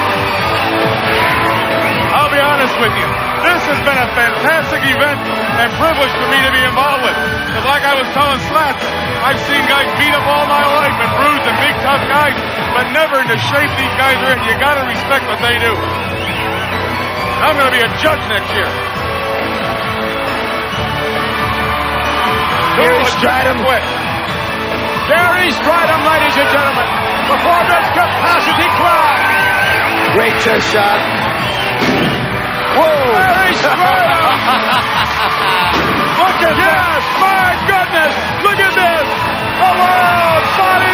I'll be honest with you. This has been a fantastic event and privilege for me to be involved with. Because like I was telling Slats, I've seen guys beat up all my life and bruised and big tough guys, but never in the shape these guys are in. You gotta respect what they do. I'm gonna be a judge next year. Gary Stridham. Gary Stridham, ladies and gentlemen. Performance capacity club. Great chest shot. Whoa! Gary Stridham. Look at this. My goodness. Look at this. A world body